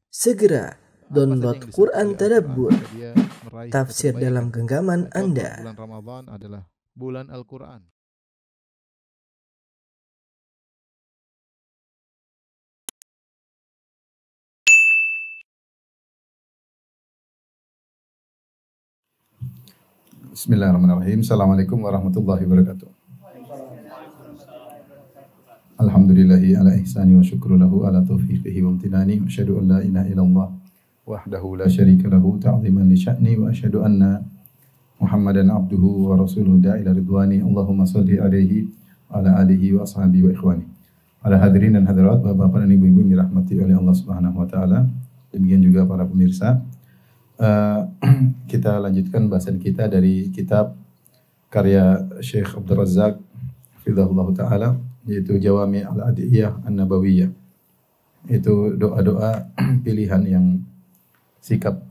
Segera download Quran Tadabbur, tafsir dalam genggaman Anda. Bulan Ramadan adalah bulan Al-Quran. Bismillahirrahmanirrahim. Assalamualaikum warahmatullahi wabarakatuh. Alhamdulillahi ala ihsani wa syukru lahu ala taufiqihi wa amtinani. Wa asyhadu an la ilaha illallah wahdahu la syarika lahu ta'ziman li sya'ni. Wa asyhadu anna Muhammadan abduhu wa rasuluhu da'ila ridwani. Allahumma salli alaihi wa ala alihi wa ashabihi wa ikhwani. Para hadirin dan hadirat, bapak-bapak dan ibu-ibu yang dirahmati oleh Allah Subhanahu wa taala. Demikian juga para pemirsa. Kita lanjutkan bahasan kita dari kitab karya Syekh Abdul Razak hafizahullah ta'ala, yaitu Jawami al-Adiyah an-Nabawiyah. Itu doa-doa pilihan yang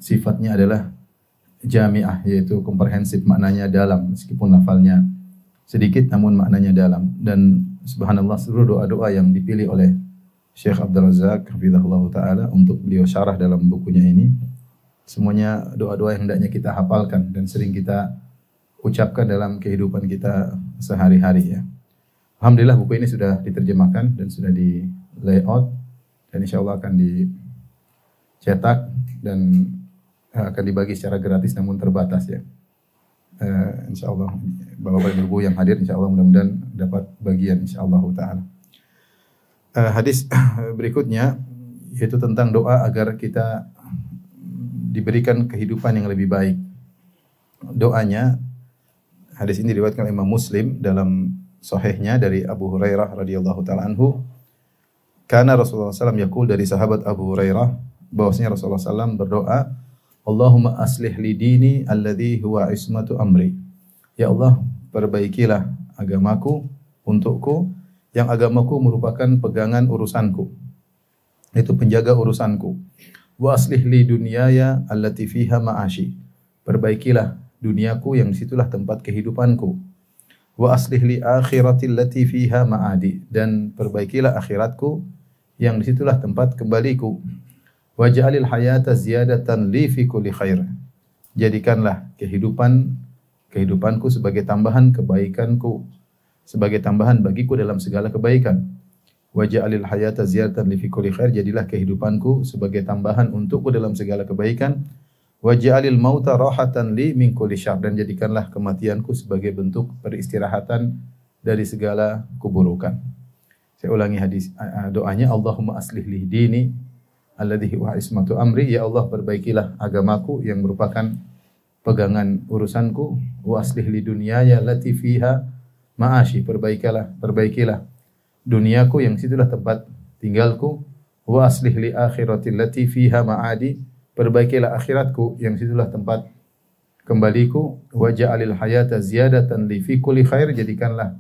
sifatnya adalah jami'ah, yaitu komprehensif, maknanya dalam, meskipun lafalnya sedikit namun maknanya dalam. Dan subhanallah, seluruh doa-doa yang dipilih oleh Syekh Abdul Razak hafizahullah ta'ala untuk beliau syarah dalam bukunya ini, semuanya doa-doa yang hendaknya kita hafalkan dan sering kita ucapkan dalam kehidupan kita sehari-hari, ya. Alhamdulillah buku ini sudah diterjemahkan dan sudah di layout dan insyaallah akan dicetak dan akan dibagi secara gratis namun terbatas, ya. Insyaallah bapak-bapak dan ibu yang hadir insyaallah mudah-mudahan dapat bagian insyaallah taala. Hadis berikutnya yaitu tentang doa agar kita diberikan kehidupan yang lebih baik. Doanya, hadis ini diriwayatkan oleh Imam Muslim dalam sahihnya dari Abu Hurairah radhiyallahu taala anhu. Karena Rasulullah SAW yaqul, dari sahabat Abu Hurairah bahwasanya Rasulullah SAW berdoa, Allahumma aslih li dini alladhi huwa ismatu amri. Ya Allah, perbaikilah agamaku untukku yang agamaku merupakan pegangan urusanku. Itu penjaga urusanku. Wa aslih li dunyaya allati fiha ma'ashi. Perbaikilah duniaku yang situlah tempat kehidupanku. Wa aslih li akhirati allati fiha ma'adi. Dan perbaikilah akhiratku yang disitulah tempat kembaliku. Wa ja'alil hayata ziyadatan li fi kulli khair. Jadikanlah kehidupanku sebagai tambahan kebaikanku, sebagai tambahan bagiku dalam segala kebaikan. Wa ja'alil hayata ziyadatan li fi kulli khair. Jadilah kehidupanku sebagai tambahan untukku dalam segala kebaikan. Wa ja'alil mauta rahatan li min kulli syarr. Dan jadikanlah kematianku sebagai bentuk peristirahatan dari segala keburukan. Saya ulangi hadis doanya, Allahumma aslih li dini alladhi huwa ismatu amri. Ya Allah, perbaikilah agamaku yang merupakan pegangan urusanku. Wa aslih li dunyaya allati fiha ma'ashi. Perbaikilah duniaku yang situlah tempat tinggalku. Wa aslih li akhirati allati fiha ma'adi. Perbaikilah akhiratku yang situlah tempat kembaliku. Wa ja'alil hayata ziyadatan li fi kulli khair. Jadikanlah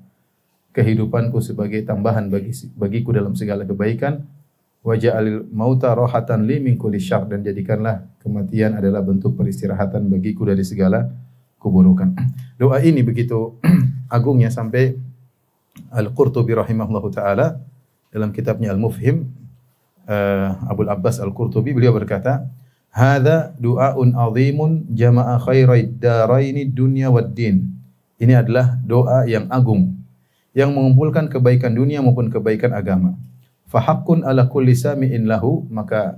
kehidupanku sebagai tambahan bagiku dalam segala kebaikan. Wa ja'alil mauta rahatan li min kulli syarr. Dan jadikanlah kematian adalah bentuk peristirahatan bagiku dari segala keburukan. Doa ini begitu agungnya sampai Al-Qurtubi rahimahullahu ta'ala dalam kitabnya Al-Mufhim, Abul Abbas Al-Qurtubi, beliau berkata, hadza du'aun azimun jama'a khairid daraini dunya wad din. Ini adalah doa yang agung yang mengumpulkan kebaikan dunia maupun kebaikan agama. Fa haqqun ala kulli sami'in lahu, maka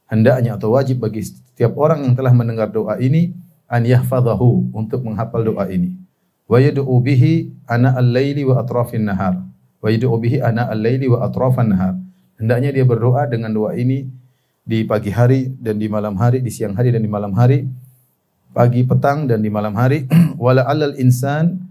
hendaknya atau wajib bagi setiap orang yang telah mendengar doa ini an yahfadhahu, untuk menghafal doa ini. Wa yad'u bihi ana al-laili wa atrafin nahar. Wa yad'u bihi ana al-laili wa atrafan nahar. Hendaknya dia berdoa dengan doa ini di pagi hari dan di malam hari, di siang hari dan di malam hari, pagi, petang dan di malam hari. Wala 'alal insan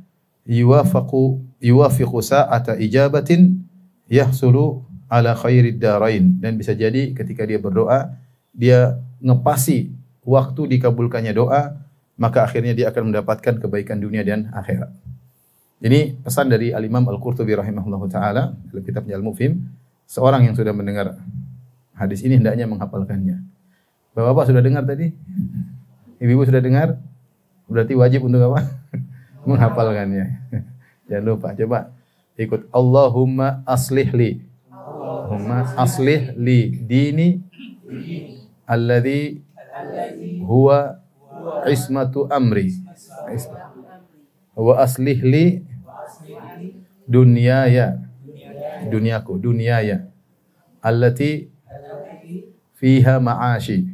yuwafiqu sa'ata ijabatin yahsulu ala khairid darain. Dan bisa jadi ketika dia berdoa, dia ngepasi waktu dikabulkannya doa, maka akhirnya dia akan mendapatkan kebaikan dunia dan akhirat. Ini pesan dari Al-Imam Al-Qurtubi rahimahullahu ta'ala dalam kitabnya Al-Mufhim. Seorang yang sudah mendengar hadis ini hendaknya menghafalkannya. Bapak-bapak sudah dengar tadi? Ibu-ibu sudah dengar? Berarti wajib untuk apa? Menghafalkannya. Jangan lupa, coba ikut. Allahumma aslih li. Allahumma aslih li dini alladzi huwa ismatu amri wa aslih li dunyaya allati fiha ma'ashi,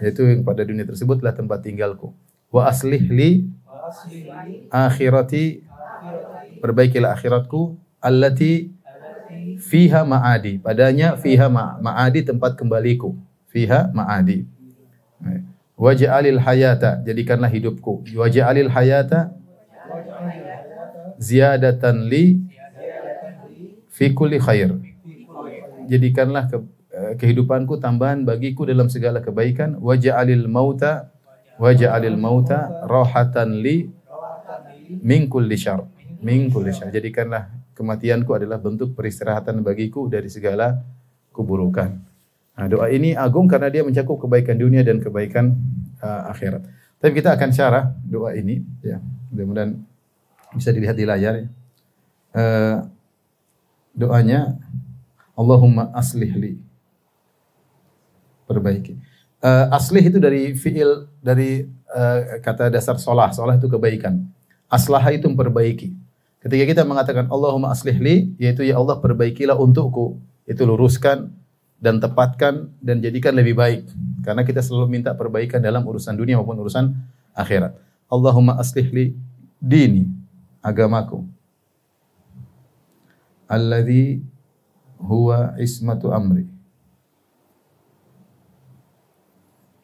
yaitu yang pada dunia tersebut adalah tempat tinggalku. Wa aslih li akhirati, perbaikilah akhiratku, allati fiha ma'adi, padanya fiha ma'adi, tempat kembaliku, fiha ma'adi. Waj'alil hayata, jadikanlah hidupku, waj'alil hayata ziyadatan li fi kulli khair, jadikanlah kehidupanku tambahan bagiku dalam segala kebaikan. Waj'alil mauta rahatan li min kulli syarr, jadikanlah kematianku adalah bentuk peristirahatan bagiku dari segala keburukan. Nah, doa ini agung karena dia mencakup kebaikan dunia dan kebaikan akhirat. Tapi kita akan syarah doa ini, ya. Mudah-mudahan bisa dilihat di layar. Ya. Doanya, Allahumma aslih li, perbaiki. Aslih itu dari fiil, dari kata dasar solah. Solah itu kebaikan. Aslaha itu memperbaiki. Ketika kita mengatakan Allahumma aslih li, yaitu ya Allah perbaikilah untukku, itu luruskan dan tepatkan dan jadikan lebih baik. Karena kita selalu minta perbaikan dalam urusan dunia maupun urusan akhirat. Allahumma aslih li dini, agamaku, alladzi huwa ismatu amri,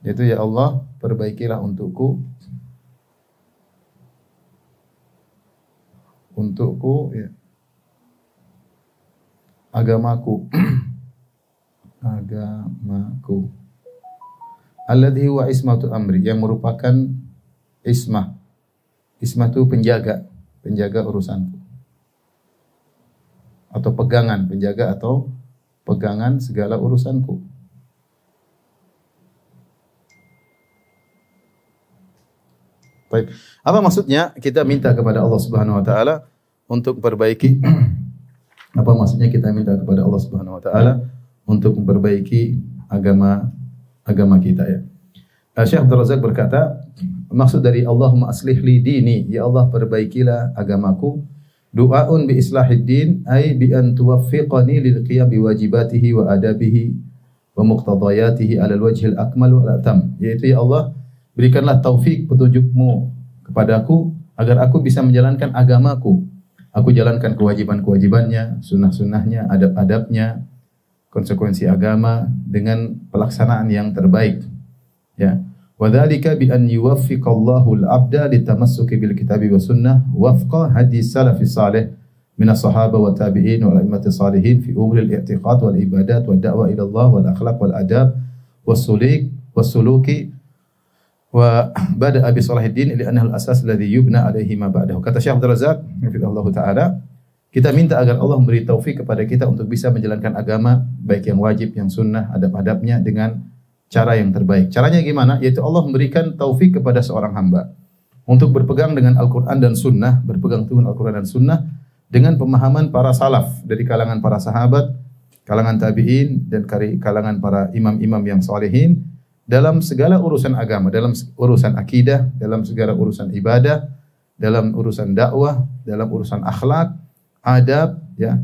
yaitu ya Allah perbaikilah untukku ya, agamaku alladzi huwa ismatu amri, yang merupakan ismah itu penjaga urusanku, atau pegangan segala urusanku. Baik. Apa maksudnya kita minta kepada Allah Subhanahu wa taala untuk memperbaiki? Apa maksudnya kita minta kepada Allah Subhanahu wa taala untuk memperbaiki agama kita, ya. Syekh Abdul Razak berkata, maksud dari Allahumma aslih li dini, ya Allah perbaikilah agamaku. Du'aun bi islahid din, ay bi an tuwaffiqani lil qiyam bi wajibatihi wa adabihi wa muqtadayatihi ala al-wajhil akmal wal atam. Yaitu ya Allah, berikanlah taufik petunjukmu kepadaku agar aku bisa menjalankan agamaku. Aku jalankan kewajiban-kewajibannya, sunnah-sunnahnya, adab-adabnya, konsekuensi agama dengan pelaksanaan yang terbaik. Ya. Wa dzalika bi an yuwaffiqallahu al-'abda litamassuki bil kitabi was sunnah wafqa hadis salafis salih min as-sahaba wa tabi'in wal a'immati salihin fi umuri al-i'tiqad wal ibadat wad da'wa ila Allah wal akhlaq wal adab was suluki wa bada'a bi salahiddin li annahu al-asas alladhi yubna alaihi ma ba'dahu. Kata Syekh Abdul Razak hafizahullah taala, kita minta agar Allah memberi taufik kepada kita untuk bisa menjalankan agama baik yang wajib, yang sunnah, adab-adabnya dengan cara yang terbaik. Caranya gimana? Yaitu Allah memberikan taufik kepada seorang hamba untuk berpegang dengan Al-Quran dan Sunnah, berpegang teguh Al-Quran dan Sunnah dengan pemahaman para salaf dari kalangan para sahabat, kalangan tabi'in dan kalangan para imam-imam yang salihin dalam segala urusan agama, dalam urusan akidah, dalam segala urusan ibadah, dalam urusan dakwah, dalam urusan akhlak, adab, ya,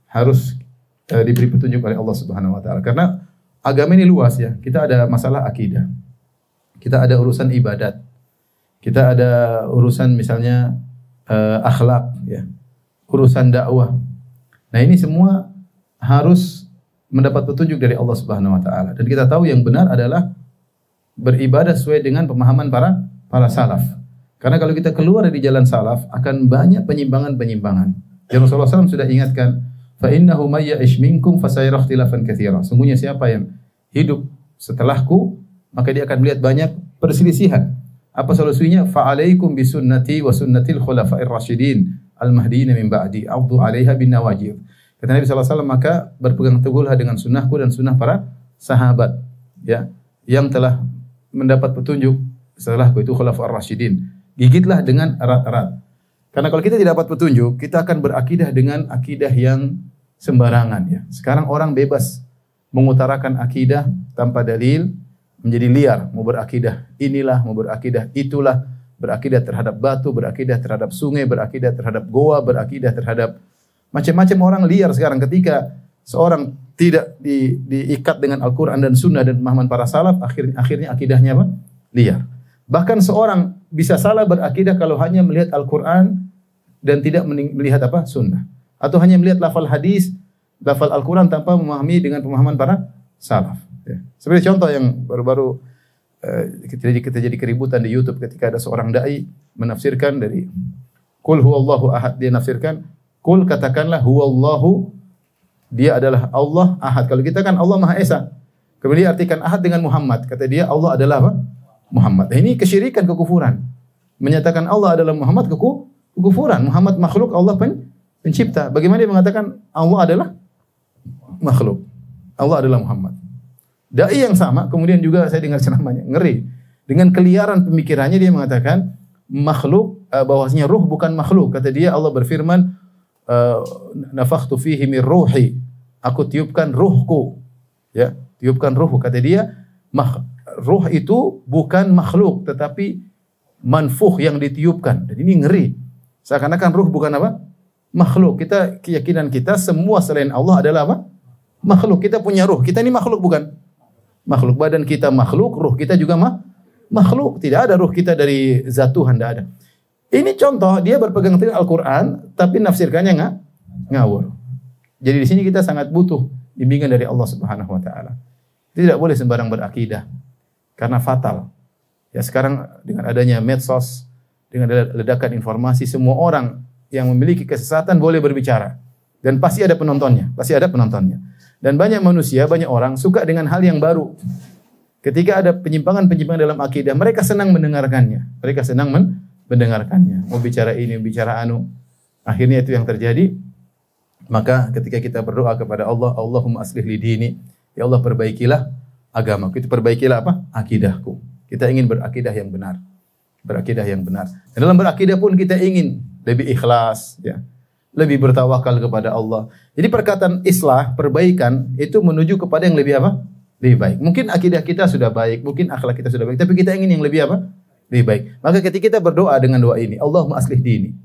harus diberi petunjuk oleh Allah Subhanahu wa taala. Karena agama ini luas, ya. Kita ada masalah akidah. Kita ada urusan ibadat. Kita ada urusan misalnya akhlak, ya. Urusan dakwah. Nah, ini semua harus mendapat petunjuk dari Allah Subhanahu wa taala. Dan kita tahu yang benar adalah beribadah sesuai dengan pemahaman para salaf. Karena kalau kita keluar dari jalan salaf akan banyak penyimpangan-penyimpangan. Dan Rasulullah SAW sudah ingatkan, fa innahu may ya'ish minkum fasayara ikhtilafan katsira. Sungguhnya siapa yang hidup setelahku, maka dia akan melihat banyak perselisihan. Apa solusinya? Fa alaikum bisunnati wa sunnatil khulafa'ir rasyidin al-mahdiyyin min ba'di, 'addu 'alaiha bin nawajid. Kata Nabi sallallahu alaihi wasallam, maka berpegang teguhlah dengan sunnahku dan sunnah para sahabat, ya, yang telah mendapat petunjuk setelahku, itu khulafa'ir rasyidin. Gigitlah dengan erat-erat. Karena kalau kita tidak dapat petunjuk, kita akan berakidah dengan akidah yang sembarangan, ya. Sekarang orang bebas mengutarakan akidah tanpa dalil menjadi liar, mau berakidah inilah, mau berakidah itulah, berakidah terhadap batu, berakidah terhadap sungai, berakidah terhadap goa, berakidah terhadap macam-macam. Orang liar sekarang ketika seorang tidak diikat dengan Al-Quran dan Sunnah dan pemahaman para salaf, akhirnya akidahnya apa? Liar. Bahkan seorang bisa salah berakidah kalau hanya melihat Al-Quran dan tidak melihat apa? Sunnah. Atau hanya melihat lafal hadis, lafal Al-Quran tanpa memahami dengan pemahaman para salaf. Ya. Seperti contoh yang baru-baru kita jadi keributan di YouTube ketika ada seorang dai menafsirkan dari Qul huwallahu ahad, dia nafsirkan Qul, katakanlah huwallahu, dia adalah Allah ahad. Kalau kita kan Allah Maha Esa. Kemudian dia artikan ahad dengan Muhammad. Kata dia Allah adalah apa? Muhammad. Ini kesyirikan, kekufuran. Menyatakan Allah adalah Muhammad, kekufuran. Muhammad makhluk, Allah pencipta. Bagaimana dia mengatakan Allah adalah makhluk? Allah adalah Muhammad. Dai yang sama, kemudian juga saya dengar ceramahnya, ngeri. Dengan keliaran pemikirannya dia mengatakan makhluk, bahwasanya ruh bukan makhluk. Kata dia Allah berfirman, nafakhtu fihi min ruhi. Aku tiupkan ruhku. Ya, tiupkan ruhku. Kata dia, ruh itu bukan makhluk, tetapi manfuh yang ditiupkan. Dan ini ngeri. Seakan-akan ruh bukan apa? Makhluk. Keyakinan kita semua selain Allah adalah apa? Makhluk. Kita punya ruh. Kita ini makhluk bukan? Makhluk. Badan kita makhluk, ruh kita juga makhluk. Tidak ada ruh kita dari zat Tuhan, tidak ada. Ini contoh, dia berpegang teguh Al-Quran, tapi nafsirkannya ngawur. Jadi di sini kita sangat butuh bimbingan dari Allah Subhanahu Wa Taala. Tidak boleh sembarang berakidah, karena fatal. Ya sekarang dengan adanya medsos, dengan ledakan informasi, semua orang yang memiliki kesesatan boleh berbicara, dan pasti ada penontonnya, Dan banyak manusia, banyak orang suka dengan hal yang baru. Ketika ada penyimpangan-penyimpangan dalam akidah, mereka senang mendengarkannya. Mau bicara ini, bicara anu. Akhirnya itu yang terjadi. Maka ketika kita berdoa kepada Allah, Allahumma aslih li dini. Ya Allah, perbaikilah agamaku. Itu perbaikilah apa? Akidahku. Kita ingin berakidah yang benar. Dan dalam berakidah pun kita ingin lebih ikhlas, ya. Lebih bertawakal kepada Allah. Jadi perkataan islah, perbaikan, itu menuju kepada yang lebih apa? Lebih baik. Mungkin akidah kita sudah baik, mungkin akhlak kita sudah baik, tapi kita ingin yang lebih apa? Lebih baik. Maka ketika kita berdoa dengan doa ini, Allahumma aslih dini.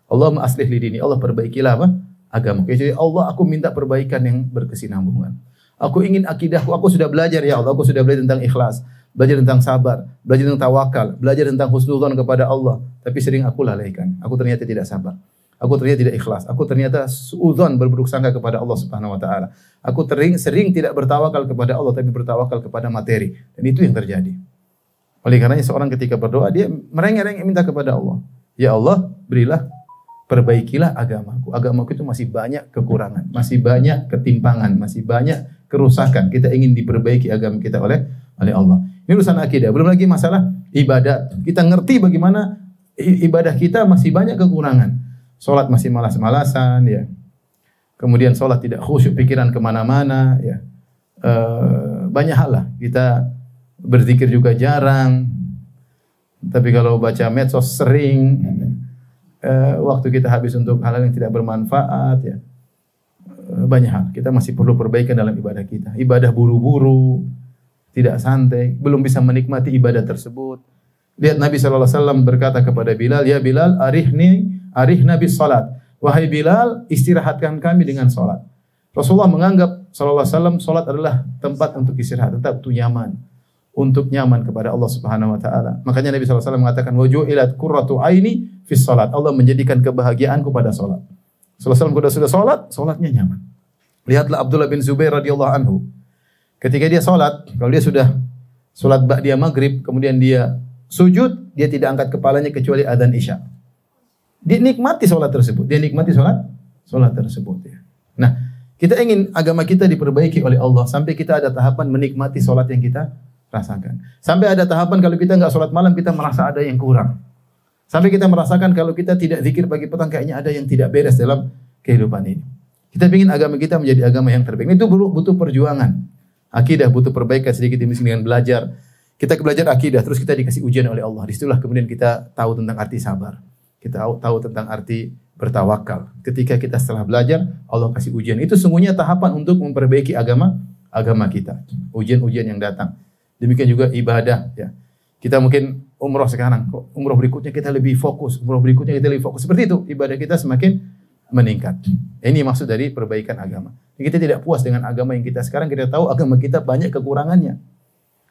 Allahumma aslih li dini. Allah perbaikilah apa? Agama. Jadi Allah, aku minta perbaikan yang berkesinambungan. Aku ingin akidahku, aku sudah belajar ya Allah, aku sudah belajar tentang ikhlas, belajar tentang sabar, belajar tentang tawakal, belajar tentang husnudzon kepada Allah, tapi sering aku lalaikan. Aku ternyata tidak sabar. Aku ternyata tidak ikhlas. Aku ternyata suudzon, berburuk sangka kepada Allah Subhanahu Wa Taala. Aku sering tidak bertawakal kepada Allah, tapi bertawakal kepada materi. Dan itu yang terjadi. Oleh karenanya seorang ketika berdoa, dia merengek-rengek minta kepada Allah. Ya Allah, berilah, perbaikilah agamaku. Agamaku itu masih banyak kekurangan, masih banyak ketimpangan, masih banyak kerusakan. Kita ingin diperbaiki agama kita oleh Allah. Ini urusan akidah. Belum lagi masalah ibadat. Kita ngerti bagaimana ibadah kita masih banyak kekurangan. Salat masih malas-malasan, ya. Kemudian salat tidak khusyuk, pikiran kemana-mana, ya. Banyak hal lah. Kita berzikir juga jarang. Tapi kalau baca medsos sering. Waktu kita habis untuk hal-hal yang tidak bermanfaat, ya. Banyak hal. Kita masih perlu perbaikan dalam ibadah kita. Ibadah buru-buru, tidak santai, belum bisa menikmati ibadah tersebut. Lihat Nabi SAW berkata kepada Bilal, ya Bilal, arihna bis salat. Wahai Bilal, istirahatkan kami dengan salat. Rasulullah menganggap SAW salat adalah tempat untuk istirahat, tetap untuk nyaman kepada Allah Subhanahu Wa Taala. Makanya Nabi SAW mengatakan, waju'ilat qurratu aini fis salat. Allah menjadikan kebahagiaanku pada salat. SAW sudah salat, salatnya nyaman. Lihatlah Abdullah bin Zubair radhiyallahu anhu. Ketika dia salat, kalau dia sudah salat ba'diyah maghrib, kemudian dia sujud, dia tidak angkat kepalanya kecuali adzan isya. Dia nikmati salat tersebut. Ya. Nah, kita ingin agama kita diperbaiki oleh Allah sampai kita ada tahapan menikmati salat yang kita rasakan. Sampai ada tahapan kalau kita enggak salat malam kita merasa ada yang kurang. Sampai kita merasakan kalau kita tidak zikir pagi petang kayaknya ada yang tidak beres dalam kehidupan ini. Kita ingin agama kita menjadi agama yang terbaik. Itu butuh perjuangan. Akidah butuh perbaikan sedikit demi sedikit dengan belajar. Kita belajar akidah, terus kita dikasih ujian oleh Allah. Disitulah kemudian kita tahu tentang arti sabar. Kita tahu tentang arti bertawakal. Ketika kita setelah belajar, Allah kasih ujian. Itu sungguhnya tahapan untuk memperbaiki agama agama kita, ujian-ujian yang datang. Demikian juga ibadah, ya. Kita mungkin umroh sekarang, kok umroh berikutnya kita lebih fokus, umroh berikutnya kita lebih fokus. Seperti itu, ibadah kita semakin meningkat. Ini maksud dari perbaikan agama. Kita tidak puas dengan agama yang kita sekarang, kita tahu agama kita banyak kekurangannya.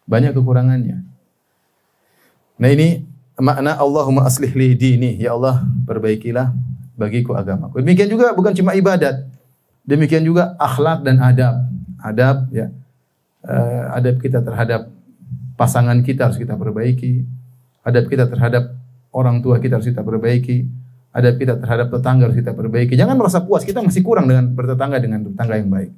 Banyak kekurangannya. Nah, ini makna Allahumma aslih li dini, ya Allah perbaikilah bagiku agamaku. Demikian juga bukan cuma ibadat. Demikian juga akhlak dan adab. Adab, ya. Adab kita terhadap pasangan kita harus kita perbaiki. Adab kita terhadap orang tua kita harus kita perbaiki. Adab kita terhadap tetangga harus kita perbaiki. Jangan merasa puas, kita masih kurang dengan bertetangga dengan tetangga yang baik.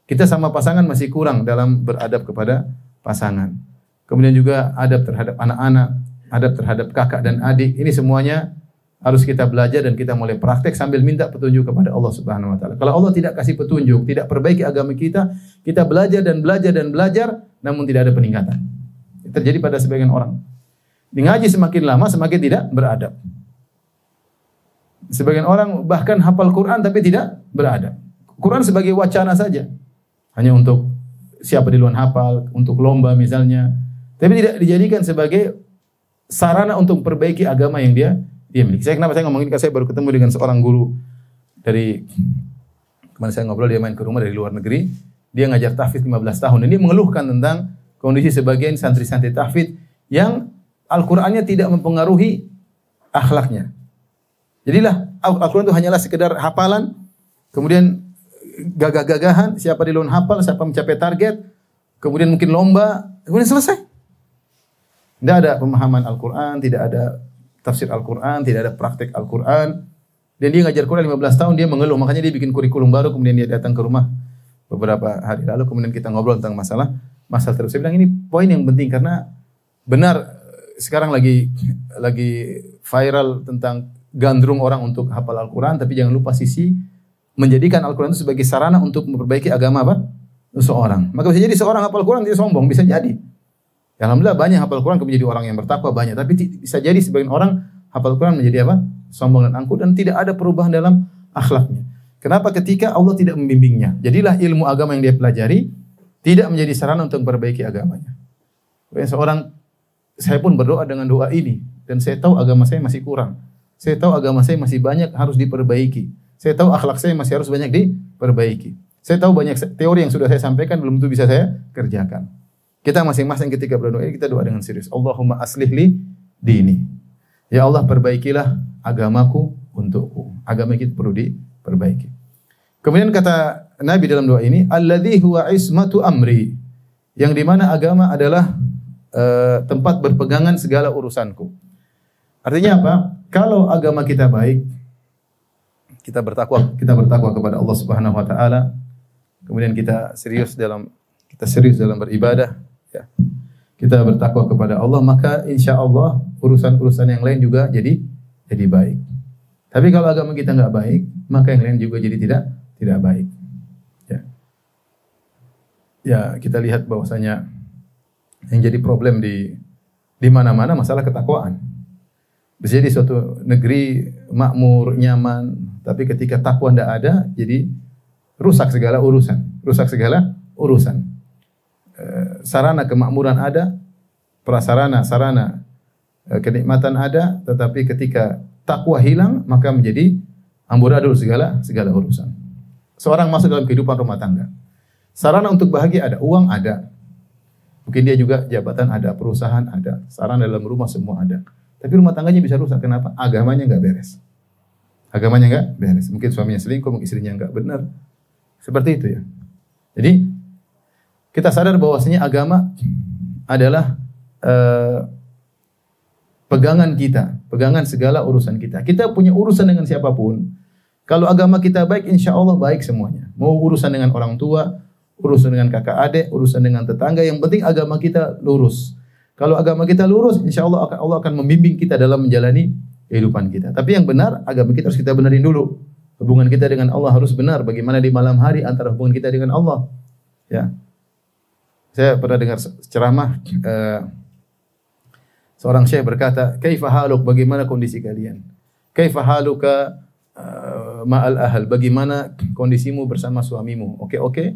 Kita sama pasangan masih kurang dalam beradab kepada pasangan. Kemudian juga adab terhadap anak-anak, adab terhadap kakak dan adik. Ini semuanya harus kita belajar dan kita mulai praktek sambil minta petunjuk kepada Allah Subhanahu wa taala. Kalau Allah tidak kasih petunjuk, tidak perbaiki agama kita, kita belajar dan belajar dan belajar namun tidak ada peningkatan. Itu terjadi pada sebagian orang. Ngaji semakin lama semakin tidak beradab. Sebagian orang bahkan hafal Quran tapi tidak beradab. Quran sebagai wacana saja. Hanya untuk siapa di luar hafal, untuk lomba misalnya. Tapi tidak dijadikan sebagai sarana untuk perbaiki agama yang dia miliki. Kenapa saya ngomongin? Karena saya baru ketemu dengan seorang guru dari kemarin saya ngobrol, dia main ke rumah dari luar negeri. Dia ngajar tahfidz 15 tahun. Ini mengeluhkan tentang kondisi sebagian santri-santri tahfidz yang Al-Qur'annya tidak mempengaruhi akhlaknya. Jadilah Al-Qur'an itu hanyalah sekedar hafalan, kemudian gagah-gagahan, siapa di luar hafal, siapa mencapai target, kemudian mungkin lomba, kemudian selesai. Tidak ada pemahaman Al-Qur'an, tidak ada tafsir Al-Quran, tidak ada praktek Al-Quran. Dan dia ngajar Quran 15 tahun, dia mengeluh. Makanya dia bikin kurikulum baru, kemudian dia datang ke rumah beberapa hari lalu, kemudian kita ngobrol tentang masalah terus. Saya bilang ini poin yang penting, karena benar sekarang lagi viral tentang gandrung orang untuk hafal Al-Quran, tapi jangan lupa sisi menjadikan Al-Quran itu sebagai sarana untuk memperbaiki agama apa? Seseorang. Maka bisa jadi seorang hafal Al-Quran dia sombong, bisa jadi. Alhamdulillah banyak hafal Quran kemudian jadi orang yang bertakwa banyak, tapi bisa jadi sebagian orang hafal Quran menjadi apa? Sombong dan angkuh dan tidak ada perubahan dalam akhlaknya. Kenapa? Ketika Allah tidak membimbingnya. Jadilah ilmu agama yang dia pelajari tidak menjadi sarana untuk memperbaiki agamanya. Saya pun berdoa dengan doa ini dan saya tahu agama saya masih kurang. Saya tahu agama saya masih banyak harus diperbaiki. Saya tahu akhlak saya masih harus banyak diperbaiki. Saya tahu banyak teori yang sudah saya sampaikan belum tentu bisa saya kerjakan. Kita masing-masing ketika berdoa kita doa dengan serius. Allahumma aslih li dini. Ya Allah perbaikilah agamaku untukku. Agama kita perlu diperbaiki. Kemudian kata Nabi dalam doa ini, alladzi huwa ismatu amri. Yang di mana agama adalah tempat berpegangan segala urusanku. Artinya apa? Kalau agama kita baik, kita bertakwa kepada Allah Subhanahu wa taala. Kemudian kita serius dalam beribadah. Ya. Kita bertakwa kepada Allah, maka insya Allah urusan-urusan yang lain juga jadi baik. Tapi kalau agama kita nggak baik, maka yang lain juga jadi tidak baik. Ya, kita lihat bahwasanya yang jadi problem di mana-mana masalah ketakwaan. Bisa jadi suatu negeri makmur, nyaman, tapi ketika takwa tidak ada, jadi rusak segala urusan. Sarana kemakmuran ada, sarana kenikmatan ada, tetapi ketika takwa hilang maka menjadi amburadul segala urusan. Seorang masuk dalam kehidupan rumah tangga. Sarana untuk bahagia ada, uang ada. Mungkin dia juga jabatan ada, perusahaan ada, sarana dalam rumah semua ada. Tapi rumah tangganya bisa rusak. Kenapa? Agamanya enggak beres. Mungkin suaminya selingkuh, mungkin istrinya enggak benar. Seperti itu ya. Jadi kita sadar bahwasanya agama adalah pegangan segala urusan kita. Kita punya urusan dengan siapapun. Kalau agama kita baik, insya Allah baik semuanya. Mau urusan dengan orang tua, urusan dengan kakak adik, urusan dengan tetangga, yang penting agama kita lurus. Kalau agama kita lurus, insya Allah akan membimbing kita dalam menjalani kehidupan kita. Tapi yang benar, agama kita harus kita benarin dulu. Hubungan kita dengan Allah harus benar. Bagaimana di malam hari antara hubungan kita dengan Allah. Ya. Saya pernah dengar ceramah seorang syekh berkata, "Kaifa haluk? Bagaimana kondisi kalian? Kaifa haluka ma'al ahal? Bagaimana kondisimu bersama suamimu?" Oke.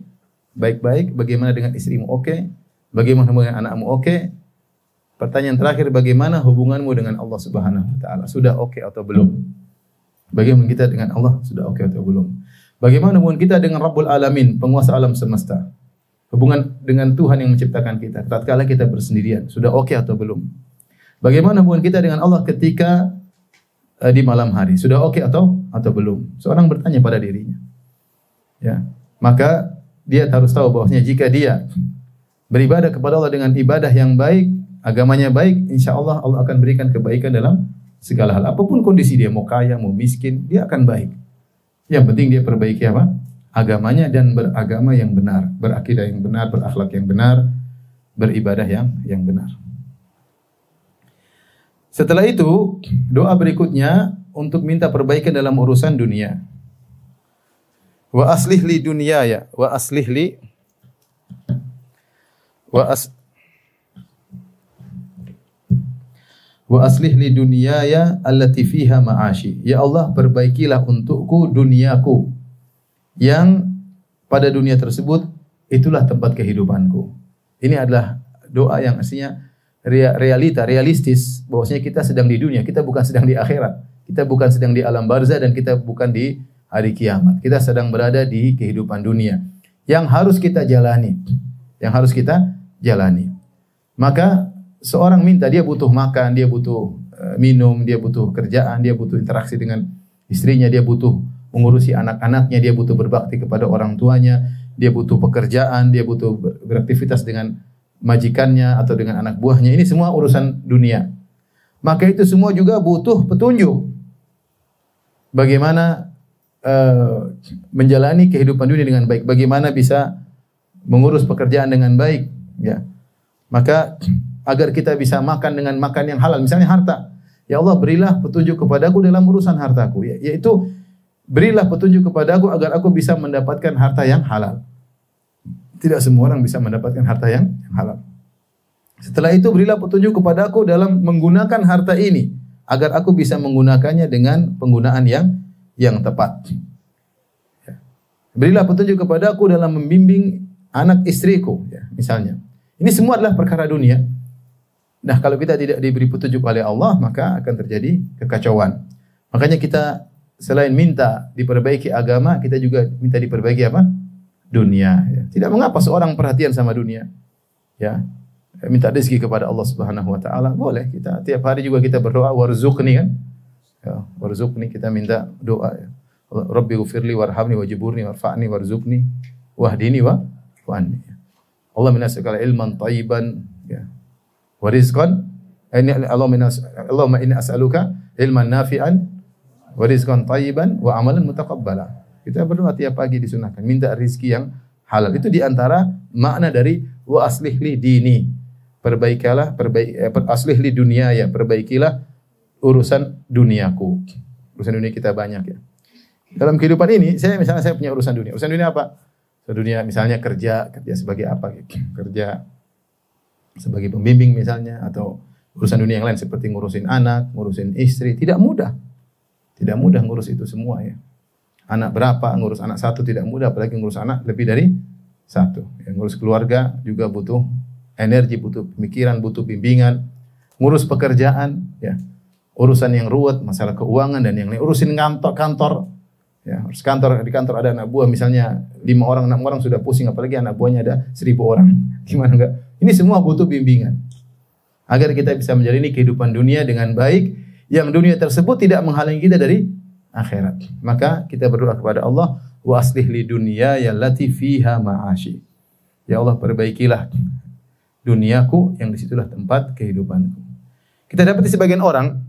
baik-baik, bagaimana dengan istrimu? Oke. Bagaimana dengan anakmu? Oke. Pertanyaan terakhir, bagaimana hubunganmu dengan Allah Subhanahu wa taala? Sudah oke atau belum? Bagaimana kita dengan Allah? Sudah oke atau belum? Bagaimana hubungan kita dengan Rabbul Alamin, penguasa alam semesta? Hubungan dengan Tuhan yang menciptakan kita tatkala kita bersendirian, sudah oke atau belum? Bagaimana hubungan kita dengan Allah ketika di malam hari, sudah oke atau belum? Seorang bertanya pada dirinya. Ya, maka dia harus tahu bahwasanya jika dia beribadah kepada Allah dengan ibadah yang baik, agamanya baik, insya Allah Allah akan berikan kebaikan dalam segala hal. Apapun kondisi dia, mau kaya, mau miskin, dia akan baik. Yang penting dia perbaiki apa? Agamanya dan beragama yang benar, berakidah yang benar, berakhlak yang benar, beribadah yang benar. Setelah itu, doa berikutnya untuk minta perbaikan dalam urusan dunia. Wa aslih li dunyaya wa aslih li wa aslih li dunyaya allati fiha ma'ashi. Ya Allah, perbaikilah untukku duniaku yang pada dunia tersebut itulah tempat kehidupanku. Ini adalah doa yang aslinya realistis, bahwasanya kita sedang di dunia, kita bukan sedang di akhirat. Kita bukan sedang di alam barzah dan kita bukan di hari kiamat. Kita sedang berada di kehidupan dunia yang harus kita jalani. Maka seorang minta, dia butuh makan, dia butuh minum, dia butuh kerjaan, dia butuh interaksi dengan istrinya, dia butuh mengurusi anak-anaknya, dia butuh berbakti kepada orang tuanya, dia butuh pekerjaan, dia butuh beraktivitas dengan majikannya atau dengan anak buahnya. Ini semua urusan dunia. Maka itu semua juga butuh petunjuk. Bagaimana menjalani kehidupan dunia dengan baik, bagaimana bisa mengurus pekerjaan dengan baik, ya. Maka agar kita bisa makan dengan makan yang halal, misalnya harta. Ya Allah, berilah petunjuk kepadaku dalam urusan hartaku, yaitu berilah petunjuk kepadaku agar aku bisa mendapatkan harta yang halal. Tidak semua orang bisa mendapatkan harta yang halal. Setelah itu berilah petunjuk kepadaku dalam menggunakan harta ini agar aku bisa menggunakannya dengan penggunaan yang tepat. Berilah petunjuk kepadaku dalam membimbing anak istriku, ya, misalnya. Ini semua adalah perkara dunia. Nah, kalau kita tidak diberi petunjuk oleh Allah, maka akan terjadi kekacauan. Makanya kita selain minta diperbaiki agama, kita juga minta diperbaiki apa? Dunia. Ya. Tidak mengapa seorang perhatian sama dunia. Ya, minta rezeki kepada Allah Subhanahu Wa Taala, boleh. Kita tiap hari juga kita berdoa warzuqni, kan? Ya, warzuqni, kita minta doa. Ya. Rabbi ghfirli warhamni wajburni warfa'ni warzuqni wahdini wa'anni. Allah minas'aluka ilman thayyiban, ya. Wa rizqan, Allahumma inni as'aluka ilman nafi'an wa rizqan thayyiban wa amalan mutaqabbala. Kita berdoa tiap pagi disunahkan, minta rezeki yang halal. Itu diantara makna dari wa aslih li dini. Perbaikilah, aslih li dunia, ya, perbaikilah urusan duniaku. Urusan dunia kita banyak, ya. Dalam kehidupan ini, saya punya urusan dunia. Urusan dunia apa? Urusan dunia misalnya kerja sebagai apa? Kerja sebagai pembimbing misalnya, atau urusan dunia yang lain seperti ngurusin anak, ngurusin istri. Tidak mudah ngurus itu semua, ya. Anak berapa, ngurus anak satu tidak mudah, apalagi ngurus anak lebih dari satu. Ya, ngurus keluarga juga butuh energi, butuh pemikiran, butuh bimbingan. Ngurus pekerjaan, ya, urusan yang ruwet, masalah keuangan dan yang lain. Urusin kantor, ya, harus di kantor ada anak buah misalnya 5 orang, 6 orang sudah pusing, apalagi anak buahnya ada 1000 orang. Gimana enggak? Ini semua butuh bimbingan. Agar kita bisa menjalani kehidupan dunia dengan baik, yang dunia tersebut tidak menghalangi kita dari akhirat. Maka kita berdoa kepada Allah, wa aslih li dunyaya allati fiha ma'ashi. Ya Allah, perbaikilah duniaku yang disitulah tempat kehidupanku. Kita dapat di sebagian orang,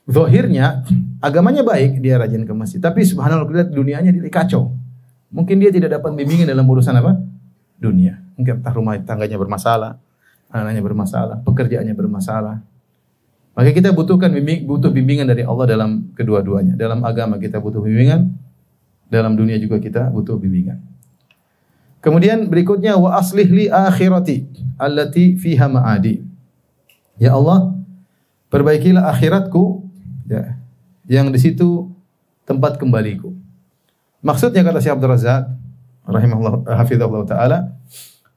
zahirnya agamanya baik, dia rajin ke masjid, tapi subhanallah lihat dunianya dia kacau. Mungkin dia tidak dapat bimbingan dalam urusan apa? Dunia. Mungkin entah rumah tangganya bermasalah, anaknya bermasalah, pekerjaannya bermasalah. Maka kita butuh bimbingan dari Allah dalam kedua-duanya. Dalam agama kita butuh bimbingan, dalam dunia juga kita butuh bimbingan. Kemudian berikutnya, wa aslih li akhirati allati fiha ma'adi. Ya Allah, perbaikilah akhiratku, ya, yang di situ tempat kembaliku. Maksudnya kata Syekh Abdul Razak, rahimahullah hafizahullah taala,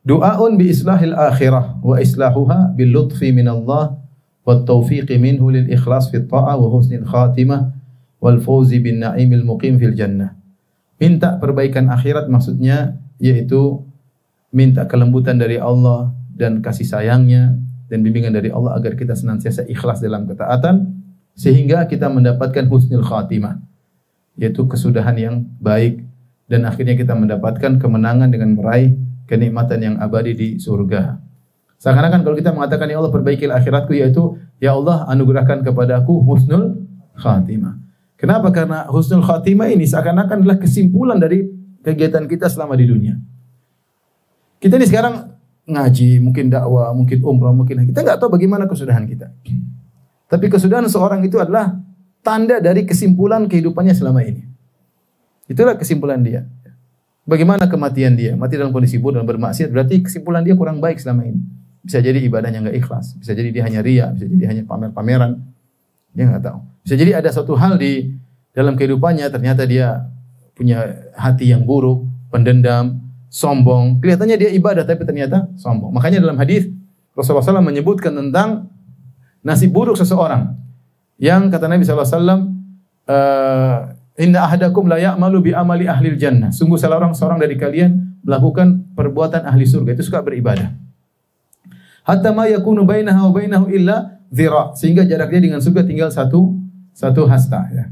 du'aun bi islahil akhirah wa islahuha bil lutfi min Allah wat taufiqi minhu lil ikhlas fi ta'ah wa husnil khatimah wal fawzi bin na'imil muqim fil jannah. Minta perbaikan akhirat maksudnya yaitu minta kelembutan dari Allah dan kasih sayangnya dan bimbingan dari Allah agar kita senantiasa ikhlas dalam ketaatan sehingga kita mendapatkan husnul khatimah, yaitu kesudahan yang baik dan akhirnya kita mendapatkan kemenangan dengan meraih kenikmatan yang abadi di surga. Seakan-akan kalau kita mengatakan ya Allah perbaikilah akhiratku, yaitu ya Allah anugerahkan kepadaku husnul khatimah. Kenapa? Karena husnul khatimah ini seakan-akan adalah kesimpulan dari kegiatan kita selama di dunia. Kita ini sekarang ngaji, mungkin dakwah, mungkin umrah, mungkin kita nggak tahu bagaimana kesudahan kita. Tapi kesudahan seorang itu adalah tanda dari kesimpulan kehidupannya selama ini. Itulah kesimpulan dia. Bagaimana kematian dia? Mati dalam kondisi bodoh dan bermaksiat, berarti kesimpulan dia kurang baik selama ini. Bisa jadi ibadahnya nggak ikhlas, bisa jadi dia hanya riya, bisa jadi dia hanya pamer-pameran. Dia nggak tahu. Bisa jadi ada suatu hal di dalam kehidupannya, ternyata dia punya hati yang buruk, pendendam, sombong. Kelihatannya dia ibadah, tapi ternyata sombong. Makanya dalam hadis Rasulullah SAW menyebutkan tentang nasib buruk seseorang yang kata Nabi SAW, inna ahadakum la ya'malu bi amali ahlil jannah. Sungguh salah seorang dari kalian melakukan perbuatan ahli surga, itu suka beribadah. Hatta ma yakunu bainaha wa bainahu illa dhira, sehingga jarak dia dengan surga tinggal satu hasta, ya.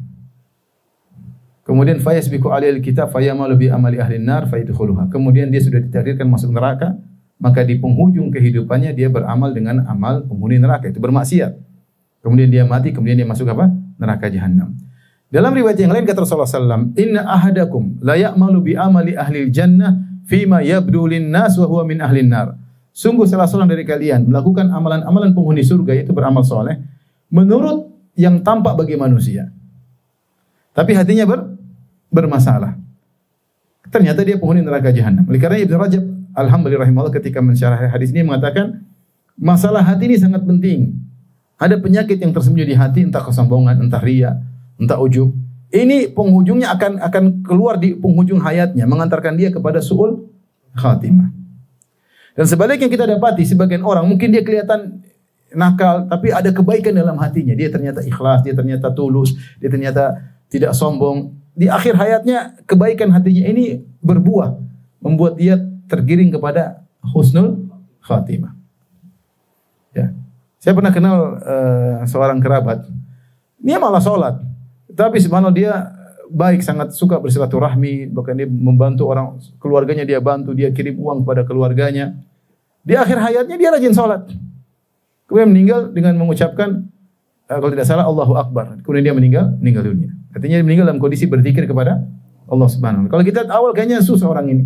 Kemudian fayasbiqu alaihi alkitab fayamalu bi amali ahli nar fayadkhuluha. Kemudian dia sudah ditakdirkan masuk neraka, maka di penghujung kehidupannya dia beramal dengan amal penghuni neraka, itu bermaksiat. Kemudian dia mati, kemudian dia masuk apa? Neraka jahanam. Dalam riwayat yang lain kata Rasulullah SAW, inna ahadakum la ya'malu bi amali ahli jannah fima yabdu lin nas wa huwa min ahli nar. Sungguh salah seorang dari kalian melakukan amalan-amalan penghuni surga, yaitu beramal soleh menurut yang tampak bagi manusia, tapi hatinya bermasalah. Ternyata dia penghuni neraka jahanam. Oleh karena Ibnu Rajab alhamdulillah rahimahullah ketika mensyarah hadis ini mengatakan masalah hati ini sangat penting. Ada penyakit yang tersembunyi di hati, entah kesombongan, entah riya, entah ujub. Ini penghujungnya akan keluar di penghujung hayatnya, mengantarkan dia kepada su'ul khatimah. Dan sebaliknya kita dapati sebagian orang mungkin dia kelihatan nakal, tapi ada kebaikan dalam hatinya. Dia ternyata ikhlas, dia ternyata tulus, dia ternyata tidak sombong. Di akhir hayatnya kebaikan hatinya ini berbuah, membuat dia tergiring kepada husnul khatimah. Ya. Saya pernah kenal seorang kerabat. Dia malah sholat, tapi subhanallah dia baik, sangat suka bersilaturahmi, bahkan dia membantu orang, keluarganya dia bantu, dia kirim uang kepada keluarganya. Di akhir hayatnya dia rajin sholat. Kemudian meninggal dengan mengucapkan kalau tidak salah Allahu Akbar. Kemudian dia meninggal dunia. Artinya dia meninggal dalam kondisi berzikir kepada Allah Subhanahu wa taala. Kalau kita awal kayaknya susah orang ini.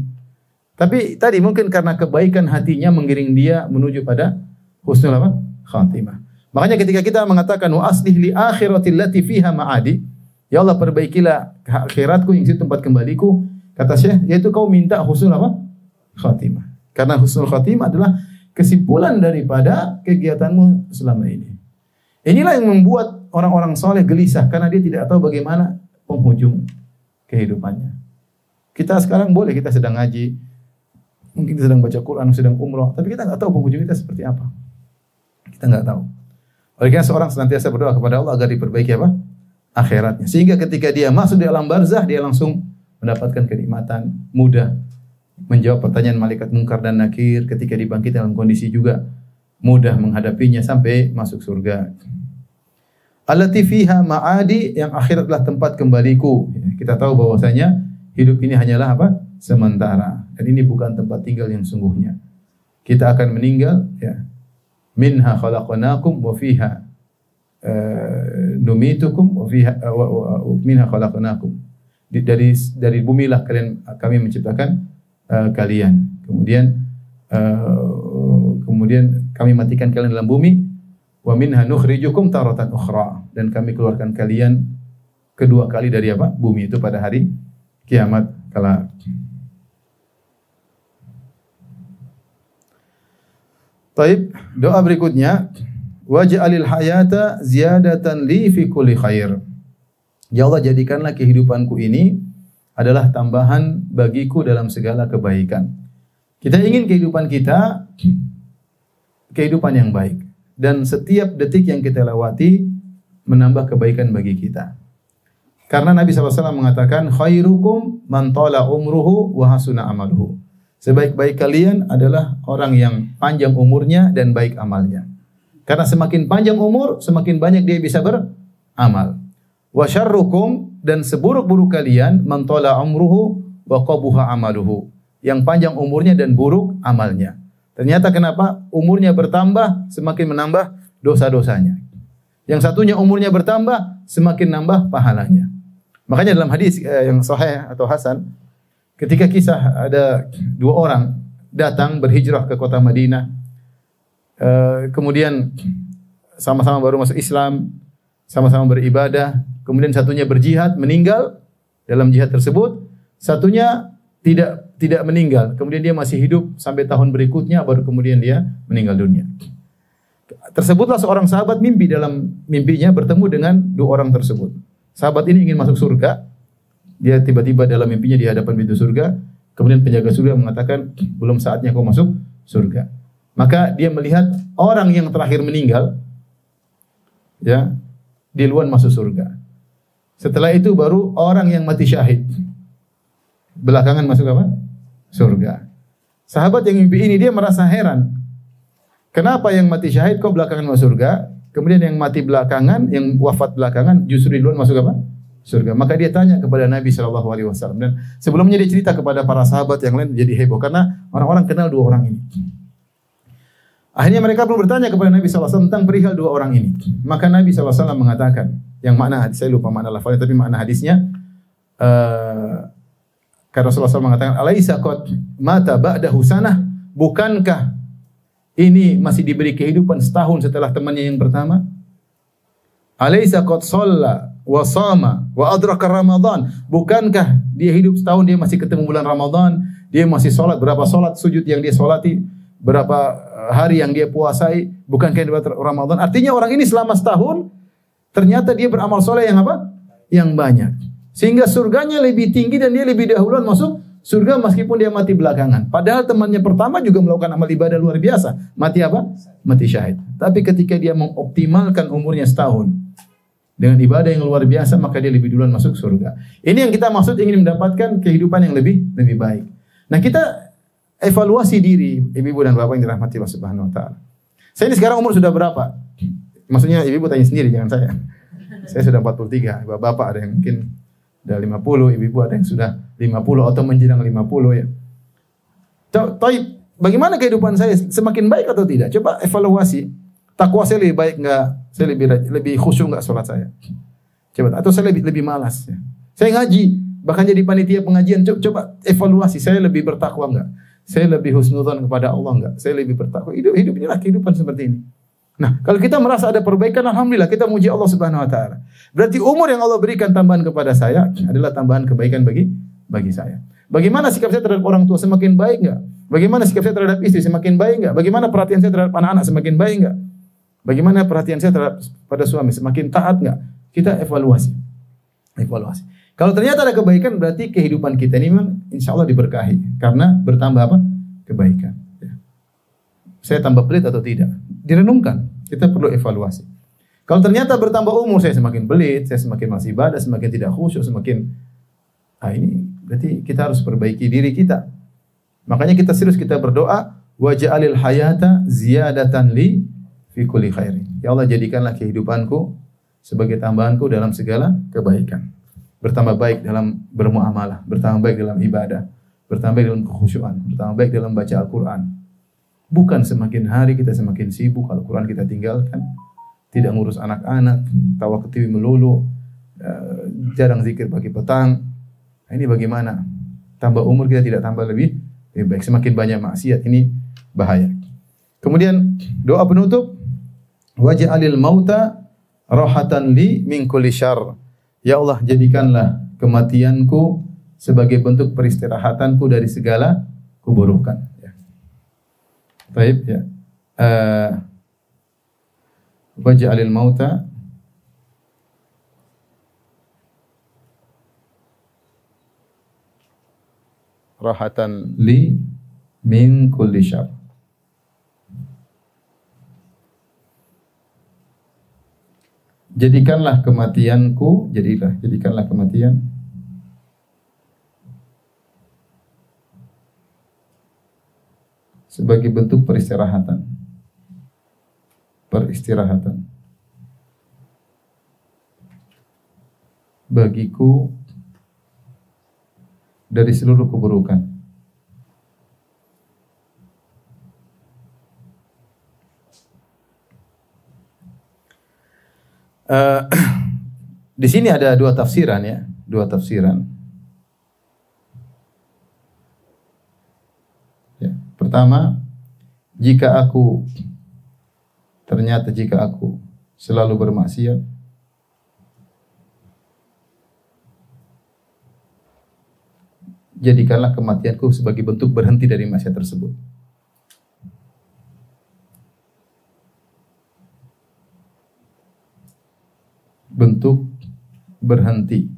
Tapi tadi mungkin karena kebaikan hatinya menggiring dia menuju pada husnul apa? Khatimah. Makanya ketika kita mengatakan wa aslih li akhirati allati fiha ma'adi, ya Allah perbaikilah akhiratku yang situ tempat kembaliku, kata Syekh, yaitu kau minta husnul apa? Khatimah. Karena husnul khatimah adalah kesimpulan daripada kegiatanmu selama ini. Inilah yang membuat orang-orang soleh gelisah karena dia tidak tahu bagaimana penghujung kehidupannya. Kita sekarang boleh, kita sedang ngaji, mungkin kita sedang baca Quran, sedang umrah, tapi kita nggak tahu penghujung kita seperti apa. Kita nggak tahu. Oleh karena seorang senantiasa berdoa kepada Allah agar diperbaiki apa? Akhiratnya. Sehingga ketika dia masuk di alam barzah, dia langsung mendapatkan kenikmatan, mudah menjawab pertanyaan malaikat mungkar dan nakir, ketika dibangkitkan dalam kondisi juga mudah menghadapinya sampai masuk surga. Allati fiha ma'adi, yang akhirat adalah tempat kembaliku. Kita tahu bahwasanya hidup ini hanyalah apa? Sementara. Dan ini bukan tempat tinggal yang sungguhnya. Kita akan meninggal, ya. Minha khalaqnakum wa fiha numitukum wa fiha minha khalaqnakum. Dari bumilah kami menciptakan kalian. Kemudian kami matikan kalian dalam bumi. Wa minha nukhrijukum taratan ukhra, dan kami keluarkan kalian kedua kali dari apa? Bumi, itu pada hari kiamat kelak. Taib, doa berikutnya, waj'alil hayata ziyadatan li fi kulli khair. Ya Allah, jadikanlah kehidupanku ini adalah tambahan bagiku dalam segala kebaikan. Kita ingin kehidupan kita kehidupan yang baik, dan setiap detik yang kita lewati menambah kebaikan bagi kita. Karena Nabi SAW mengatakan, khairukum man tala umruhu wa hasuna amaluhu. Sebaik-baik kalian adalah orang yang panjang umurnya dan baik amalnya. Karena semakin panjang umur, semakin banyak dia bisa beramal. Wa syarrukum, dan seburuk-buruk kalian, man tala umruhu wa qabuha amaluhu. Yang panjang umurnya dan buruk amalnya. Ternyata kenapa? Umurnya bertambah, semakin menambah dosa-dosanya. Yang satunya umurnya bertambah, semakin nambah pahalanya. Makanya dalam hadis yang sahih atau hasan, ketika kisah ada dua orang datang berhijrah ke kota Madinah, kemudian sama-sama baru masuk Islam, sama-sama beribadah, kemudian satunya berjihad, meninggal dalam jihad tersebut, satunya tidak meninggal, kemudian dia masih hidup sampai tahun berikutnya, baru kemudian dia meninggal dunia. Tersebutlah seorang sahabat mimpi, dalam mimpinya bertemu dengan dua orang tersebut. Sahabat ini ingin masuk surga. Dia tiba-tiba dalam mimpinya di hadapan pintu surga. Kemudian penjaga surga mengatakan, belum saatnya kau masuk surga. Maka dia melihat orang yang terakhir meninggal, ya, duluan masuk surga. Setelah itu baru orang yang mati syahid, belakangan masuk apa? Surga. Sahabat yang mimpi ini dia merasa heran. Kenapa yang mati syahid kok belakangan masuk surga? Kemudian yang mati belakangan, yang wafat belakangan justru duluan masuk apa? Surga. Maka dia tanya kepada Nabi SAW. Dan sebelumnya dia cerita kepada para sahabat yang lain, jadi heboh karena orang-orang kenal dua orang ini. Akhirnya mereka pun bertanya kepada Nabi SAW tentang perihal dua orang ini. Maka Nabi SAW mengatakan, yang makna hadis, saya lupa makna lafalnya, tapi makna hadisnya, karena Rasulullah SAW mengatakan, alaisa qad mata ba'dahu sanah, bukankah ini masih diberi kehidupan setahun setelah temannya yang pertama? Alaisa qad shalla wa shama wa adraka Ramadan. Bukankah dia hidup setahun, dia masih ketemu bulan Ramadan, dia masih salat, berapa salat sujud yang dia salati, berapa hari yang dia puasai, bukankah dia Ramadan? Artinya orang ini selama setahun ternyata dia beramal soleh yang apa? Yang banyak. Sehingga surganya lebih tinggi dan dia lebih dahuluan masuk surga meskipun dia mati belakangan. Padahal temannya pertama juga melakukan amal ibadah luar biasa. Mati apa? Mati syahid. Tapi ketika dia mengoptimalkan umurnya setahun dengan ibadah yang luar biasa, maka dia lebih duluan masuk surga. Ini yang kita maksud, ingin mendapatkan kehidupan yang lebih baik. Nah, kita evaluasi diri, ibu-ibu dan bapak yang dirahmati Allah Subhanahu wa taala. Saya ini sekarang umur sudah berapa? Maksudnya ibu-ibu tanya sendiri, jangan saya. Saya sudah 43, bapak ada yang mungkin sudah 50, ibu-ibu ada yang sudah 50 atau menjelang 50 ya. Taib, bagaimana kehidupan saya? Semakin baik atau tidak? Coba evaluasi. Takwa saya lebih baik enggak? Saya lebih khusyuk enggak salat saya? Coba, atau saya lebih malas ya. Saya ngaji, bahkan jadi panitia pengajian, coba evaluasi, saya lebih bertakwa enggak? Saya lebih husnudzon kepada Allah enggak? Saya lebih bertakwa. Hidup inilah kehidupan seperti ini. Nah, kalau kita merasa ada perbaikan, alhamdulillah, kita muji Allah Subhanahu wa taala. Berarti umur yang Allah berikan tambahan kepada saya adalah tambahan kebaikan bagi saya. Bagaimana sikap saya terhadap orang tua, semakin baik enggak? Bagaimana sikap saya terhadap istri, semakin baik enggak? Bagaimana perhatian saya terhadap anak-anak, semakin baik enggak? Bagaimana perhatian saya terhadap pada suami, semakin taat enggak? Kita evaluasi. Kalau ternyata ada kebaikan, berarti kehidupan kita ini memang insya Allah diberkahi karena bertambah apa? Kebaikan. Saya tambah pelit atau tidak? Direnungkan. Kita perlu evaluasi. Kalau ternyata bertambah umur, saya semakin pelit, saya semakin masih ibadah, semakin tidak khusyuk, semakin ini berarti kita harus perbaiki diri kita. Makanya kita serius, kita berdoa, waj'alil hayata ziyadatan li fi kulli khairin. Ya Allah, jadikanlah kehidupanku sebagai tambahanku dalam segala kebaikan. Bertambah baik dalam bermuamalah, bertambah baik dalam ibadah, bertambah baik dalam kekhusyuan, bertambah baik dalam baca Al-Quran. Bukan semakin hari kita semakin sibuk, Al-Quran kita tinggalkan, tidak ngurus anak-anak, tawa ke TV melulu, jarang zikir pagi petang. Nah, ini bagaimana? Tambah umur kita tidak tambah lebih baik. Semakin banyak maksiat, ini bahaya. Kemudian doa penutup, waj'alil mauta rahatan li min kulli syarr. Ya Allah, jadikanlah kematianku sebagai bentuk peristirahatanku dari segala keburukan. Baik ya. Waj'alil mauta rahatan li min kulli syarr. Jadikanlah kematianku, jadikanlah kematian sebagai bentuk peristirahatan. Bagiku dari seluruh keburukan. Di sini ada dua tafsiran ya, Ya, pertama, jika aku selalu bermaksiat, jadikanlah kematianku sebagai bentuk berhenti dari maksiat tersebut. Bentuk berhenti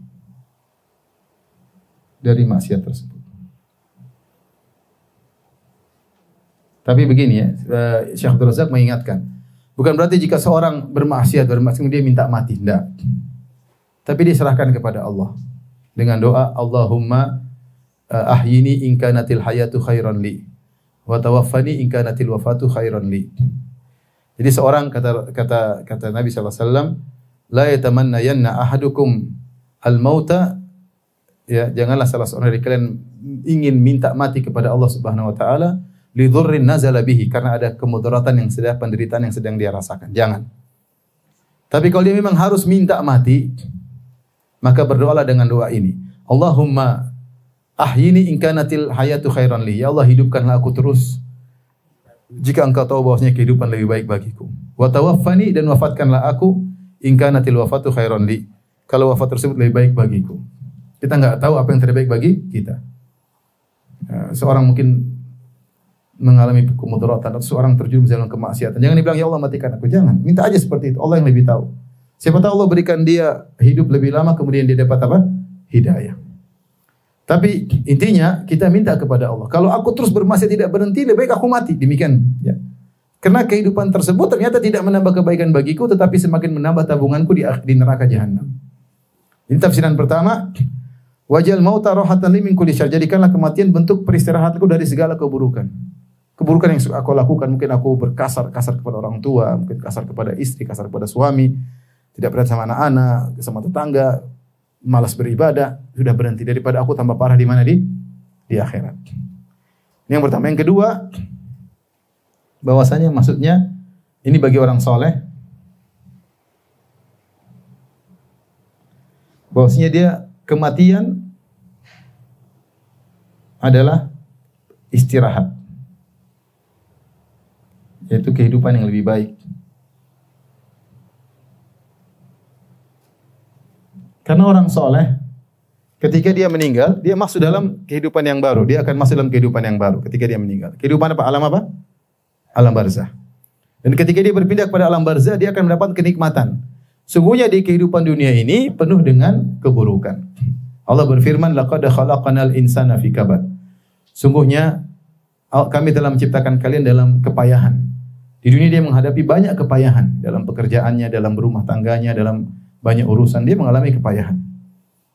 dari maksiat tersebut. Tapi begini ya, Syekh Abdul Razak mengingatkan, bukan berarti jika seorang bermaksiat dia minta mati, tidak. Tapi dia serahkan kepada Allah dengan doa, Allahumma ahyini in kanatil hayatu khairan li wa tawaffani in kanatil wafatu khairan li. Jadi seorang kata Nabi sallallahu alaihi wasallam, la yatamannayanna ahadukum al-mauta, ya, janganlah salah seorang dari kalian ingin minta mati kepada Allah Subhanahu wa taala li dhurrin nazala bihi, karena ada kemudaratan yang sedang, penderitaan yang sedang dia rasakan. Jangan. Tapi kalau dia memang harus minta mati, maka berdoalah dengan doa ini. Allahumma ahyini in kanatil hayatu khairan li. Ya Allah, hidupkanlah aku terus jika Engkau tahu bahwasanya kehidupan lebih baik bagiku. Wa tawaffani, dan wafatkanlah aku in kanatil wafatu khairan li. Kalau wafat tersebut lebih baik bagiku. Kita enggak tahu apa yang terbaik bagi kita. Seorang mungkin mengalami kemudaratan, atau seorang terjerumus dalam kemaksiatan. Jangan dibilang, ya Allah matikan aku. Jangan. Minta aja seperti itu. Allah yang lebih tahu. Siapa tahu Allah berikan dia hidup lebih lama, kemudian dia dapat apa? Hidayah. Tapi intinya kita minta kepada Allah. Kalau aku terus bermaksiat tidak berhenti, lebih baik aku mati. Demikian. Ya. Karena kehidupan tersebut ternyata tidak menambah kebaikan bagiku, tetapi semakin menambah tabunganku di neraka jahanam. Ini tafsiran pertama. Wajal mauta rohatan li min kulli syarr. Jadikanlah kematian bentuk peristirahatku dari segala keburukan. Keburukan yang aku lakukan, mungkin aku kasar kepada orang tua, mungkin kasar kepada istri, kasar kepada suami, tidak perhatian sama anak-anak, sama tetangga, malas beribadah, sudah berhenti, daripada aku tambah parah di mana, di akhirat. Ini yang pertama. Yang kedua, bahwasanya maksudnya ini bagi orang soleh, bahwasanya dia kematian adalah istirahat, yaitu kehidupan yang lebih baik. Karena orang soleh, ketika dia meninggal, dia masuk dalam kehidupan yang baru. Dia akan masuk dalam kehidupan yang baru ketika dia meninggal. Kehidupan apa? Alam apa? Alam barzah. Dan ketika dia berpindah kepada alam barzah, dia akan mendapat kenikmatan. Sungguhnya di kehidupan dunia ini penuh dengan keburukan. Allah berfirman, laqad khalaqnal insana fi kabad. Sungguhnya kami telah menciptakan kalian dalam kepayahan. Di dunia dia menghadapi banyak kepayahan dalam pekerjaannya, dalam rumah tangganya, dalam banyak urusan dia mengalami kepayahan.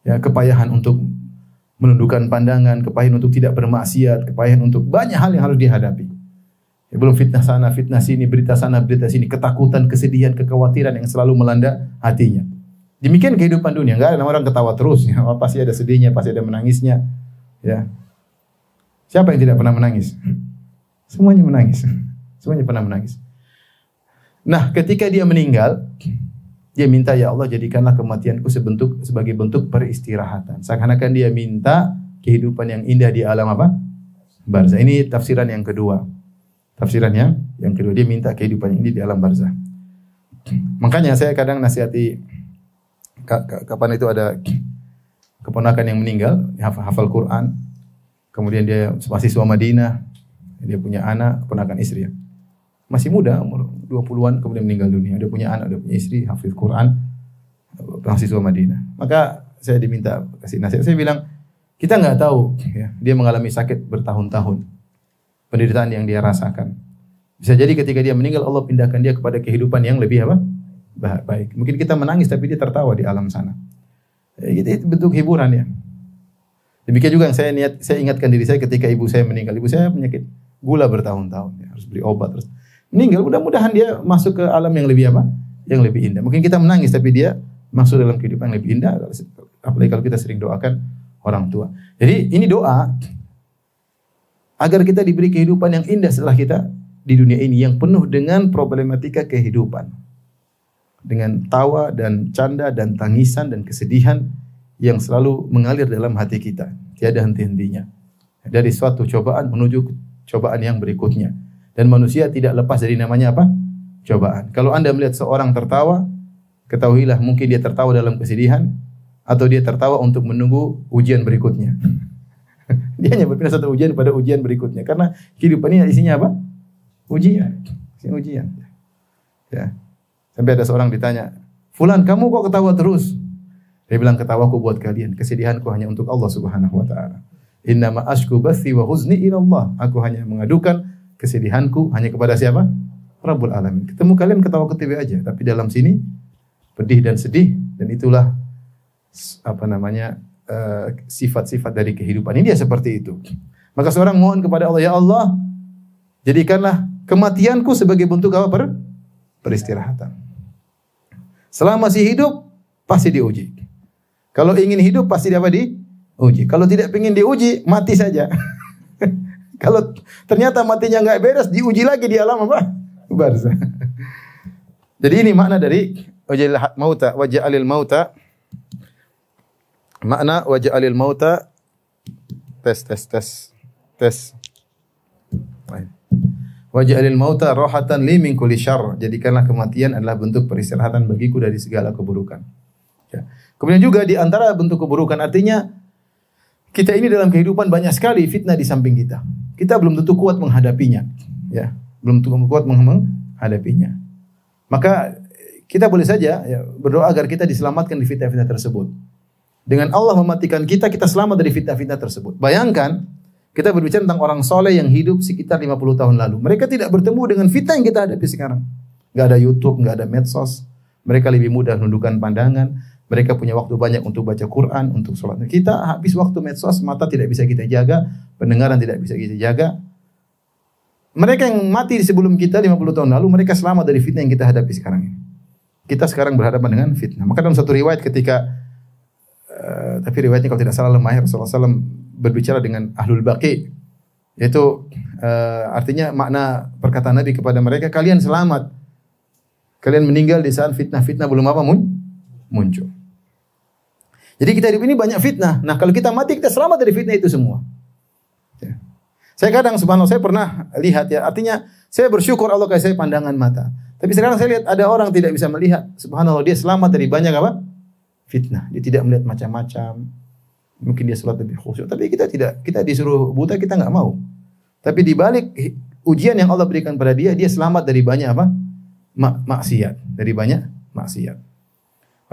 Ya, kepayahan untuk menundukkan pandangan, kepayahan untuk tidak bermaksiat, kepayahan untuk banyak hal yang harus dihadapi. Ya, belum fitnah sana, fitnah sini, berita sana, berita sini, ketakutan, kesedihan, kekhawatiran yang selalu melanda hatinya. Demikian kehidupan dunia. Enggak ada orang ketawa terus, ya, pasti ada sedihnya, pasti ada menangisnya. Ya. Siapa yang tidak pernah menangis? Semuanya menangis. Semuanya pernah menangis. Nah, ketika dia meninggal, dia minta, ya Allah jadikanlah kematianku sebagai bentuk peristirahatan. Seakan-akan dia minta kehidupan yang indah di alam apa? Barzah. Ini tafsiran yang kedua. Tafsiran yang kedua, dia minta kehidupan yang indah di alam barzah. Makanya saya kadang nasihati, kapan itu ada keponakan yang meninggal, hafal Quran, kemudian dia mahasiswa Madinah, dia punya anak, keponakan istri ya. Masih muda, umur 20-an, kemudian meninggal dunia. Dia punya anak, dia punya istri, hafiz Quran, mahasiswa Madinah. Maka saya diminta kasih nasihat. Saya bilang, Kita nggak tahu ya, dia mengalami sakit bertahun-tahun. Penderitaan yang dia rasakan. Bisa jadi ketika dia meninggal Allah pindahkan dia kepada kehidupan yang lebih apa? Baik. Mungkin kita menangis tapi dia tertawa di alam sana. Itu bentuk hiburan ya. Demikian juga yang saya ingatkan diri saya ketika ibu saya meninggal. Ibu saya penyakit gula bertahun-tahun, ya, harus beli obat terus. Meninggal, mudah-mudahan dia masuk ke alam yang lebih apa? Yang lebih indah. Mungkin kita menangis tapi dia masuk dalam kehidupan yang lebih indah. Apalagi kalau kita sering doakan orang tua. Jadi ini doa agar kita diberi kehidupan yang indah setelah kita di dunia ini yang penuh dengan problematika kehidupan. Dengan tawa dan canda dan tangisan dan kesedihan yang selalu mengalir dalam hati kita. Tiada henti-hentinya. Dari suatu cobaan menuju cobaan yang berikutnya. Dan manusia tidak lepas dari namanya apa? Cobaan. Kalau Anda melihat seorang tertawa, ketahuilah mungkin dia tertawa dalam kesedihan atau dia tertawa untuk menunggu ujian berikutnya. Dia hanya berpindah satu ujian pada ujian berikutnya. Karena kehidupan ini isinya apa? Ujian. Ujian. Ya. Sampai ada seorang ditanya, "Fulan, kamu kok ketawa terus?" Dia bilang, "Ketawaku buat kalian, kesedihanku hanya untuk Allah Subhanahu wa taala. Innama ashku bathi wa huzni ila Allah." Aku hanya mengadukan kesedihanku hanya kepada siapa? Rabbul Alamin. Ketemu kalian ketawa ketiwi aja, tapi dalam sini pedih dan sedih, dan itulah apa namanya? Sifat-sifat dari kehidupan. Ini dia seperti itu. Maka seorang mohon kepada Allah, "Ya Allah, jadikanlah kematianku sebagai bentuk apa? Peristirahatan. Selama masih hidup pasti diuji. Kalau ingin hidup pasti diuji. Kalau tidak ingin diuji, mati saja. Kalau ternyata matinya enggak beres, diuji lagi di alam apa? Barzah." Jadi ini makna dari waja'alil mauta. Makna waja'alil mauta tes. Waja'alil mauta rahatan li min kulli syarr. Jadikanlah kematian adalah bentuk peristirahatan bagiku dari segala keburukan. Ya. Kemudian juga di antara bentuk keburukan artinya kita ini dalam kehidupan banyak sekali fitnah di samping kita. Kita belum tentu kuat menghadapinya, ya. Belum tentu kuat menghadapinya. Maka kita boleh saja ya, berdoa agar kita diselamatkan di fitnah-fitnah tersebut. Dengan Allah mematikan kita, kita selamat dari fitnah-fitnah tersebut. Bayangkan, kita berbicara tentang orang soleh yang hidup sekitar 50 tahun lalu. Mereka tidak bertemu dengan fitnah yang kita hadapi sekarang. Gak ada YouTube, gak ada medsos. Mereka lebih mudah menundukkan pandangan. Mereka punya waktu banyak untuk baca Quran, untuk sholat. Kita habis waktu medsos, mata tidak bisa kita jaga, pendengaran tidak bisa kita jaga. Mereka yang mati sebelum kita 50 tahun lalu, mereka selamat dari fitnah yang kita hadapi sekarang ini. Kita sekarang berhadapan dengan fitnah. Maka dalam satu riwayat ketika tapi riwayatnya kalau tidak salah lemah, Rasulullah SAW berbicara dengan Ahlul Baqi, yaitu artinya makna perkataan Nabi kepada mereka, kalian selamat, kalian meninggal di saat fitnah-fitnah belum apa muncul. Jadi kita hidup ini banyak fitnah. Nah kalau kita mati kita selamat dari fitnah itu semua. Ya. Saya kadang subhanallah saya pernah lihat ya, artinya saya bersyukur Allah kasih saya pandangan mata. Tapi sekarang saya lihat ada orang tidak bisa melihat, subhanallah dia selamat dari banyak apa? Fitnah. Dia tidak melihat macam-macam. Mungkin dia salat lebih khusyuk. Tapi kita tidak. Kita disuruh buta, kita enggak mau. Tapi di balik ujian yang Allah berikan pada dia, dia selamat dari banyak apa? Maksiat. Dari banyak maksiat.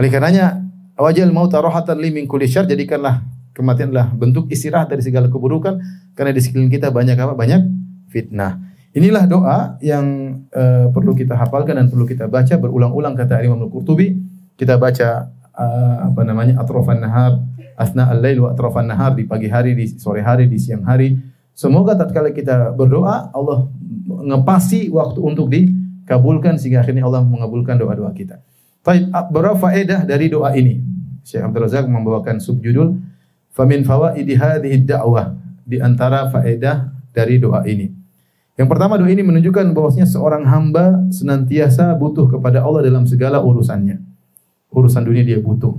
Oleh karenanya, wajal mauta rahatan li min kulli syarr, jadikanlah kematianlah bentuk istirahat dari segala keburukan, karena di sekeliling kita banyak apa? Banyak fitnah. Inilah doa yang perlu kita hafalkan dan perlu kita baca berulang-ulang, kata Imam Al-Qurtubi. Kita baca atrafan nahar, asna al-lail wa atrafan nahar, di pagi hari, di sore hari, di siang hari. Semoga tatkala kita berdoa Allah ngepasi waktu untuk dikabulkan sehingga akhirnya Allah mengabulkan doa-doa kita. Baik, berapa faedah dari doa ini? Syekh Abdul Razak membawakan subjudul famin fawaidi hadhihi da'wah, di antara faedah dari doa ini. Yang pertama, doa ini menunjukkan bahwasanya seorang hamba senantiasa butuh kepada Allah dalam segala urusannya. Urusan dunia dia butuh.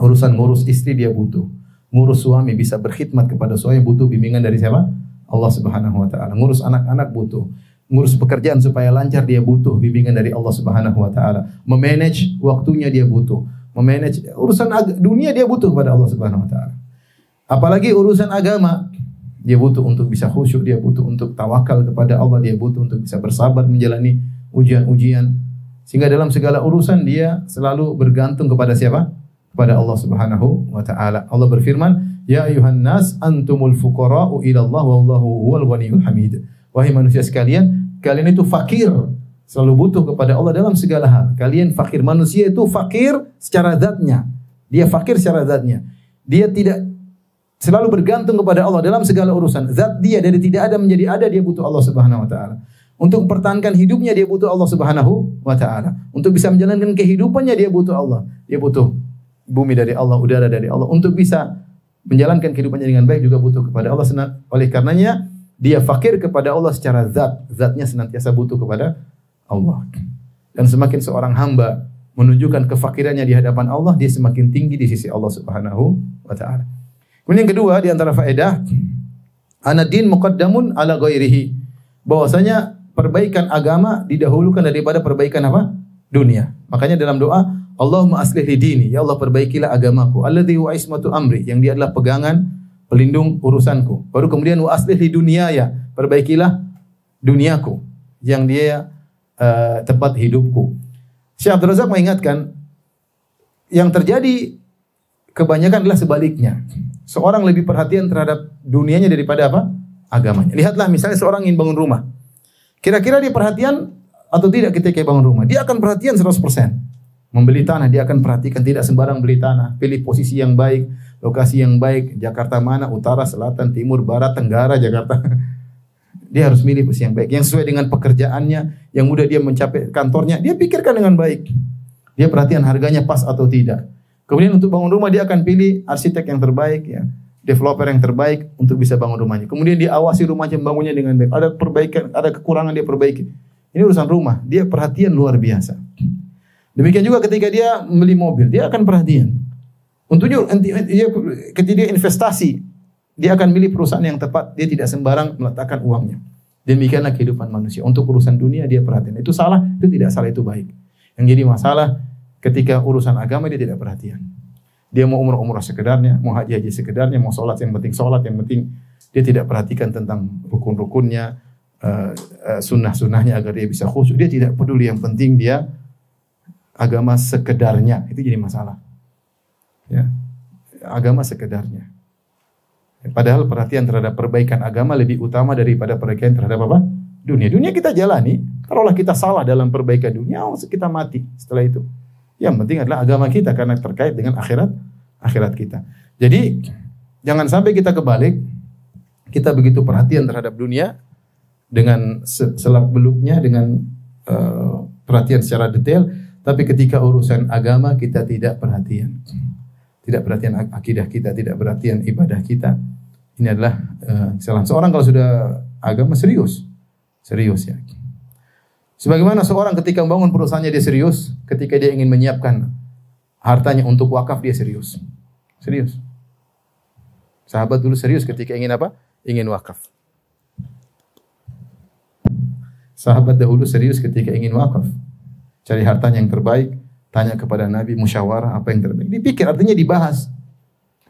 Urusan ngurus istri dia butuh. Ngurus suami, bisa berkhidmat kepada suami, butuh bimbingan dari siapa? Allah Subhanahu wa taala. Ngurus anak-anak butuh. Ngurus pekerjaan supaya lancar dia butuh bimbingan dari Allah Subhanahu wa taala. Memanage waktunya dia butuh. Memanage urusan dunia dia butuh kepada Allah Subhanahu wa taala. Apalagi urusan agama, dia butuh untuk bisa khusyuk, dia butuh untuk tawakal kepada Allah, dia butuh untuk bisa bersabar menjalani ujian-ujian. Sehingga dalam segala urusan dia selalu bergantung kepada siapa? Kepada Allah Subhanahu wa taala. Allah berfirman, Ya ayuhan nas antumul fuqara'u ila Allah wallahu huwal ghaniyul hamid. Wahai manusia sekalian, kalian itu fakir, selalu butuh kepada Allah dalam segala hal. Kalian fakir. Manusia itu fakir secara zatnya. Dia fakir secara zatnya. Dia tidak selalu bergantung kepada Allah dalam segala urusan. Zat dia dari tidak ada menjadi ada, dia butuh Allah Subhanahu wa taala. Untuk mempertahankan hidupnya dia butuh Allah Subhanahu wa taala. Untuk bisa menjalankan kehidupannya dia butuh Allah. Dia butuh bumi dari Allah, udara dari Allah. Untuk bisa menjalankan kehidupannya dengan baik juga butuh kepada Allah. Oleh karenanya dia fakir kepada Allah secara zat. Zatnya senantiasa butuh kepada Allah. Dan semakin seorang hamba menunjukkan kefakirannya di hadapan Allah, dia semakin tinggi di sisi Allah Subhanahu wa taala. Kemudian yang kedua di antara faedah, anad-din muqaddamun ala ghairihi. Bahwasanya perbaikan agama didahulukan daripada perbaikan apa? Dunia. Makanya dalam doa, Allahumma aslih li dini, ya Allah perbaikilah agamaku. Alladzi huwa ismatu amri, yang dia adalah pegangan pelindung urusanku. Baru kemudian wa aslih li dunyaya, perbaikilah duniaku, yang dia tempat hidupku. Syekh Abdul Razak mengingatkan, yang terjadi kebanyakan adalah sebaliknya. Seorang lebih perhatian terhadap dunianya daripada apa? Agamanya. Lihatlah misalnya seorang ingin bangun rumah. Kira-kira dia perhatian atau tidak ketika bangun rumah? Dia akan perhatian 100%. Membeli tanah, dia akan perhatikan, tidak sembarang beli tanah. Pilih posisi yang baik, lokasi yang baik. Jakarta mana? Utara, selatan, timur, barat, tenggara, Jakarta. Dia harus milih posisi yang baik. Yang sesuai dengan pekerjaannya, yang mudah dia mencapai kantornya. Dia pikirkan dengan baik. Dia perhatian harganya pas atau tidak. Kemudian untuk bangun rumah dia akan pilih arsitek yang terbaik, ya, developer yang terbaik untuk bisa bangun rumahnya. Kemudian dia awasi rumahnya, bangunnya dengan baik. Ada perbaikan, ada kekurangan dia perbaiki. Ini urusan rumah. Dia perhatian luar biasa. Demikian juga ketika dia membeli mobil, dia akan perhatian. Untuknya ketika dia investasi, dia akan milih perusahaan yang tepat. Dia tidak sembarang meletakkan uangnya. Demikianlah kehidupan manusia. Untuk urusan dunia dia perhatian. Itu salah, itu tidak salah, itu baik. Yang jadi masalah ketika urusan agama dia tidak perhatian. Dia mau umrah sekedarnya, mau haji sekedarnya, mau sholat yang penting dia tidak perhatikan tentang rukun-rukunnya, sunnah-sunnahnya agar dia bisa khusyuk. Dia tidak peduli, yang penting dia agama sekedarnya. Itu jadi masalah. Ya, agama sekedarnya. Padahal perhatian terhadap perbaikan agama lebih utama daripada perbaikan terhadap apa? Dunia. Dunia kita jalani. Kalaulah kita salah dalam perbaikan dunia, kita mati setelah itu. Yang penting adalah agama kita karena terkait dengan akhirat kita. Jadi jangan sampai kita kebalik, kita begitu perhatian terhadap dunia dengan selak-beluknya, dengan perhatian secara detail, tapi ketika urusan agama kita tidak perhatian. Tidak perhatian akidah kita, tidak perhatian ibadah kita. Ini adalah kesalahan. Seorang kalau sudah agama serius ya. Sebagaimana seorang ketika membangun perusahaannya dia serius, ketika dia ingin menyiapkan hartanya untuk wakaf dia serius. Serius. Sahabat dulu serius ketika ingin apa? Ingin wakaf. Sahabat dahulu serius ketika ingin wakaf. Cari hartanya yang terbaik, tanya kepada Nabi, musyawarah apa yang terbaik. Dipikir, artinya dibahas.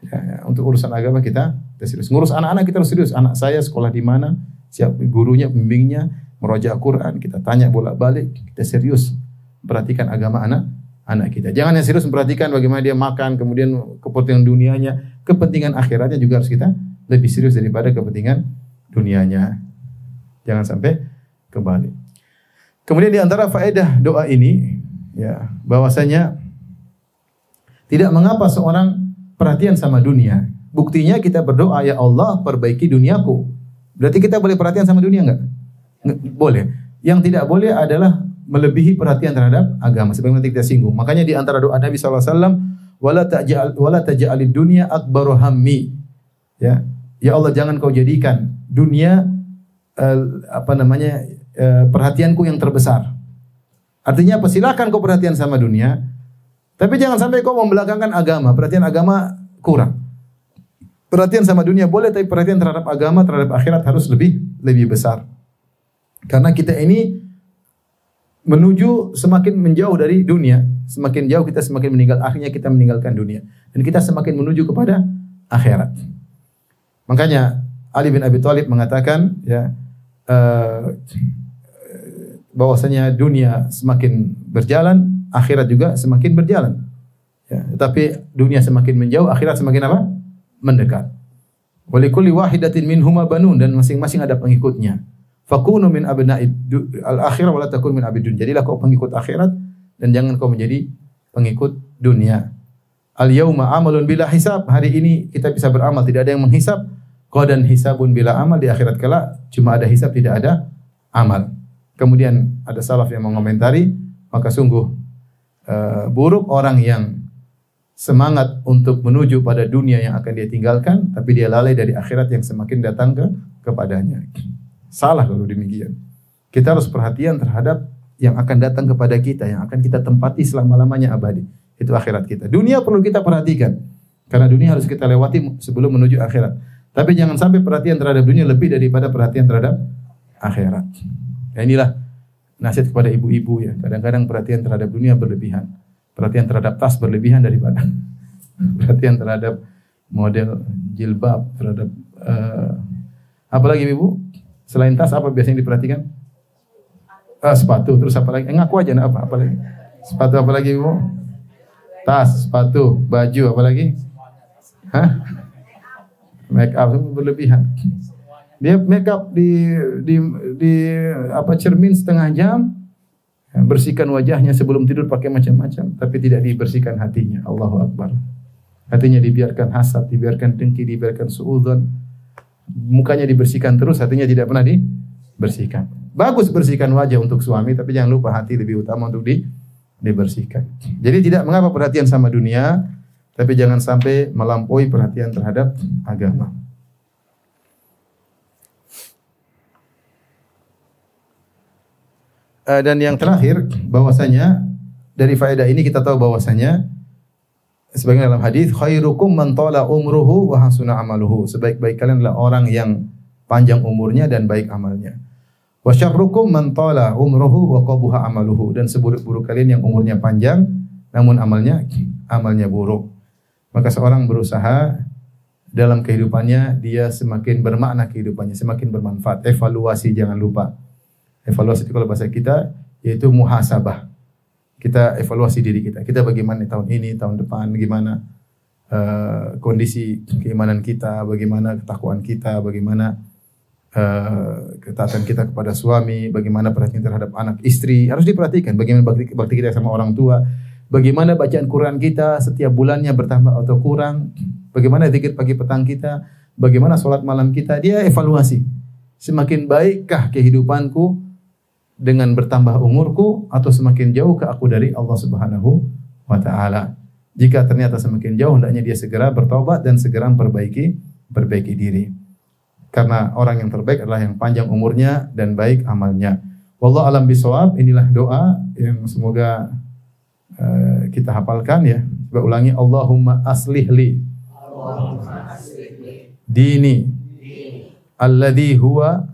Ya, untuk urusan agama kita serius. Ngurus anak-anak kita harus serius. Anak saya sekolah di mana? Siapa gurunya, pembimbingnya? Merojaah Quran, kita tanya bolak-balik, kita serius perhatikan agama anak kita. Jangan yang serius memperhatikan bagaimana dia makan, kemudian kepentingan dunianya, kepentingan akhiratnya juga harus kita lebih serius daripada kepentingan dunianya. Jangan sampai kebalik. Kemudian di antara faedah doa ini, ya, bahwasanya tidak mengapa seorang perhatian sama dunia. Buktinya kita berdoa, ya Allah perbaiki duniaku. Berarti kita boleh perhatian sama dunia enggak? Boleh. Yang tidak boleh adalah melebihi perhatian terhadap agama. Sebagaimana kita singgung. Makanya di antara doa Nabi SAW, wala taj'alid dunya akbaru hammi. Ya. Ya Allah, jangan kau jadikan dunia perhatianku yang terbesar. Artinya apa? Silakan kau perhatian sama dunia, tapi jangan sampai kau membelakangkan agama. Perhatian agama kurang. Perhatian sama dunia boleh, tapi perhatian terhadap agama, terhadap akhirat harus lebih besar. Karena kita ini menuju semakin menjauh dari dunia, semakin jauh kita semakin meninggal, akhirnya kita meninggalkan dunia, dan kita semakin menuju kepada akhirat. Makanya Ali bin Abi Thalib mengatakan, ya, bahwasanya dunia semakin berjalan, akhirat juga semakin berjalan. Ya, tetapi dunia semakin menjauh, akhirat semakin apa? mendekat. Wa likulli wahidatin minhuma banun, dan masing-masing ada pengikutnya. Fakunu min abna'id al-akhirah wa la takun min abidun. Jadilah kau pengikut akhirat dan jangan kau menjadi pengikut dunia. Al-yauma amalun bila hisab. Hari ini kita bisa beramal, tidak ada yang menghisab. Qadan hisabun bila amal. Di akhirat kelak cuma ada hisab, tidak ada amal. Kemudian ada salaf yang mengomentari, maka sungguh buruk orang yang semangat untuk menuju pada dunia yang akan dia tinggalkan, tapi dia lalai dari akhirat yang semakin datang kepadanya. Salah kalau demikian. Kita harus perhatian terhadap yang akan datang kepada kita, yang akan kita tempati selama-lamanya abadi. Itu akhirat kita. Dunia perlu kita perhatikan, karena dunia harus kita lewati sebelum menuju akhirat. Tapi jangan sampai perhatian terhadap dunia lebih daripada perhatian terhadap akhirat. Ya, inilah nasihat kepada ibu-ibu ya. Kadang-kadang perhatian terhadap dunia berlebihan. Perhatian terhadap tas berlebihan daripada perhatian terhadap model jilbab, terhadap apalagi ibu? Selain tas apa biasanya diperhatikan? Sepatu, terus apa lagi? Ngaku aja apa lagi? Sepatu apa lagi ibu? Tas, sepatu, baju apa lagi? Hah? Make up berlebihan. Dia make up di cermin setengah jam, bersihkan wajahnya sebelum tidur pakai macam-macam, tapi tidak dibersihkan hatinya. Allahu Akbar. Hatinya dibiarkan hasad, dibiarkan dengki, dibiarkan suudzon. Mukanya dibersihkan terus, hatinya tidak pernah dibersihkan. Bagus bersihkan wajah untuk suami, tapi jangan lupa hati lebih utama untuk dibersihkan. Jadi tidak mengapa perhatian sama dunia, tapi jangan sampai melampaui perhatian terhadap agama. Dan yang terakhir, bahwasanya dari faedah ini kita tahu bahwasanya sebagaimana dalam hadis, khairukum man tala umruhu wa hasuna amaluhu. Sebaik-baik kalian adalah orang yang panjang umurnya dan baik amalnya. Wa syarrukum man tala umruhu wa qabuha amaluhu. Dan seburuk-buruk kalian yang umurnya panjang namun amalnya buruk. Maka seorang berusaha dalam kehidupannya, dia semakin bermakna kehidupannya, semakin bermanfaat. Evaluasi, jangan lupa. Evaluasi itu kalau bahasa kita yaitu muhasabah. Kita evaluasi diri kita. Kita bagaimana tahun ini, tahun depan, bagaimana kondisi keimanan kita, bagaimana ketakwaan kita, bagaimana ketaatan kita kepada suami, bagaimana perhatian terhadap anak istri. Harus diperhatikan bagaimana bakti kita sama orang tua, bagaimana bacaan Quran kita setiap bulannya bertambah atau kurang, bagaimana zikir pagi petang kita, bagaimana sholat malam kita. Dia evaluasi. Semakin baikkah kehidupanku dengan bertambah umurku, atau semakin jauh ke aku dari Allah Subhanahu wa taala. Jika ternyata semakin jauh, hendaknya dia segera bertobat dan segera perbaiki diri. Karena orang yang terbaik adalah yang panjang umurnya dan baik amalnya. Wallahu alam bisawab. Inilah doa yang semoga kita hafalkan ya. Coba ulangi, Allahumma aslih li dini alladhi huwa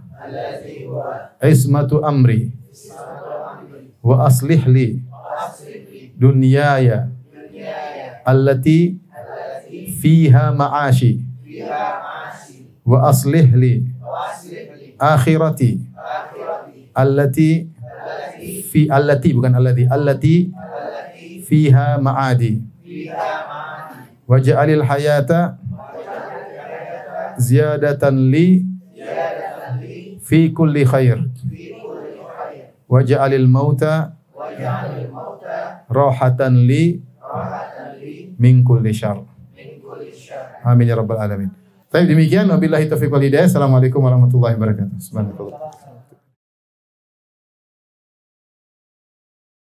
ismatu amri wa aslih li dunyaya allati fiha ma'ashi wa aslih li akhirati allati fiha ma'adi waj'alil hayata ziyadatan li fi kulli khair waj'alil mauta rahatan li min kulli syarr. Amin ya rabbal alamin. Baik, demikian wabillahi taufiq wal hidayah. Assalamualaikum warahmatullahi wabarakatuh. Subhanallah.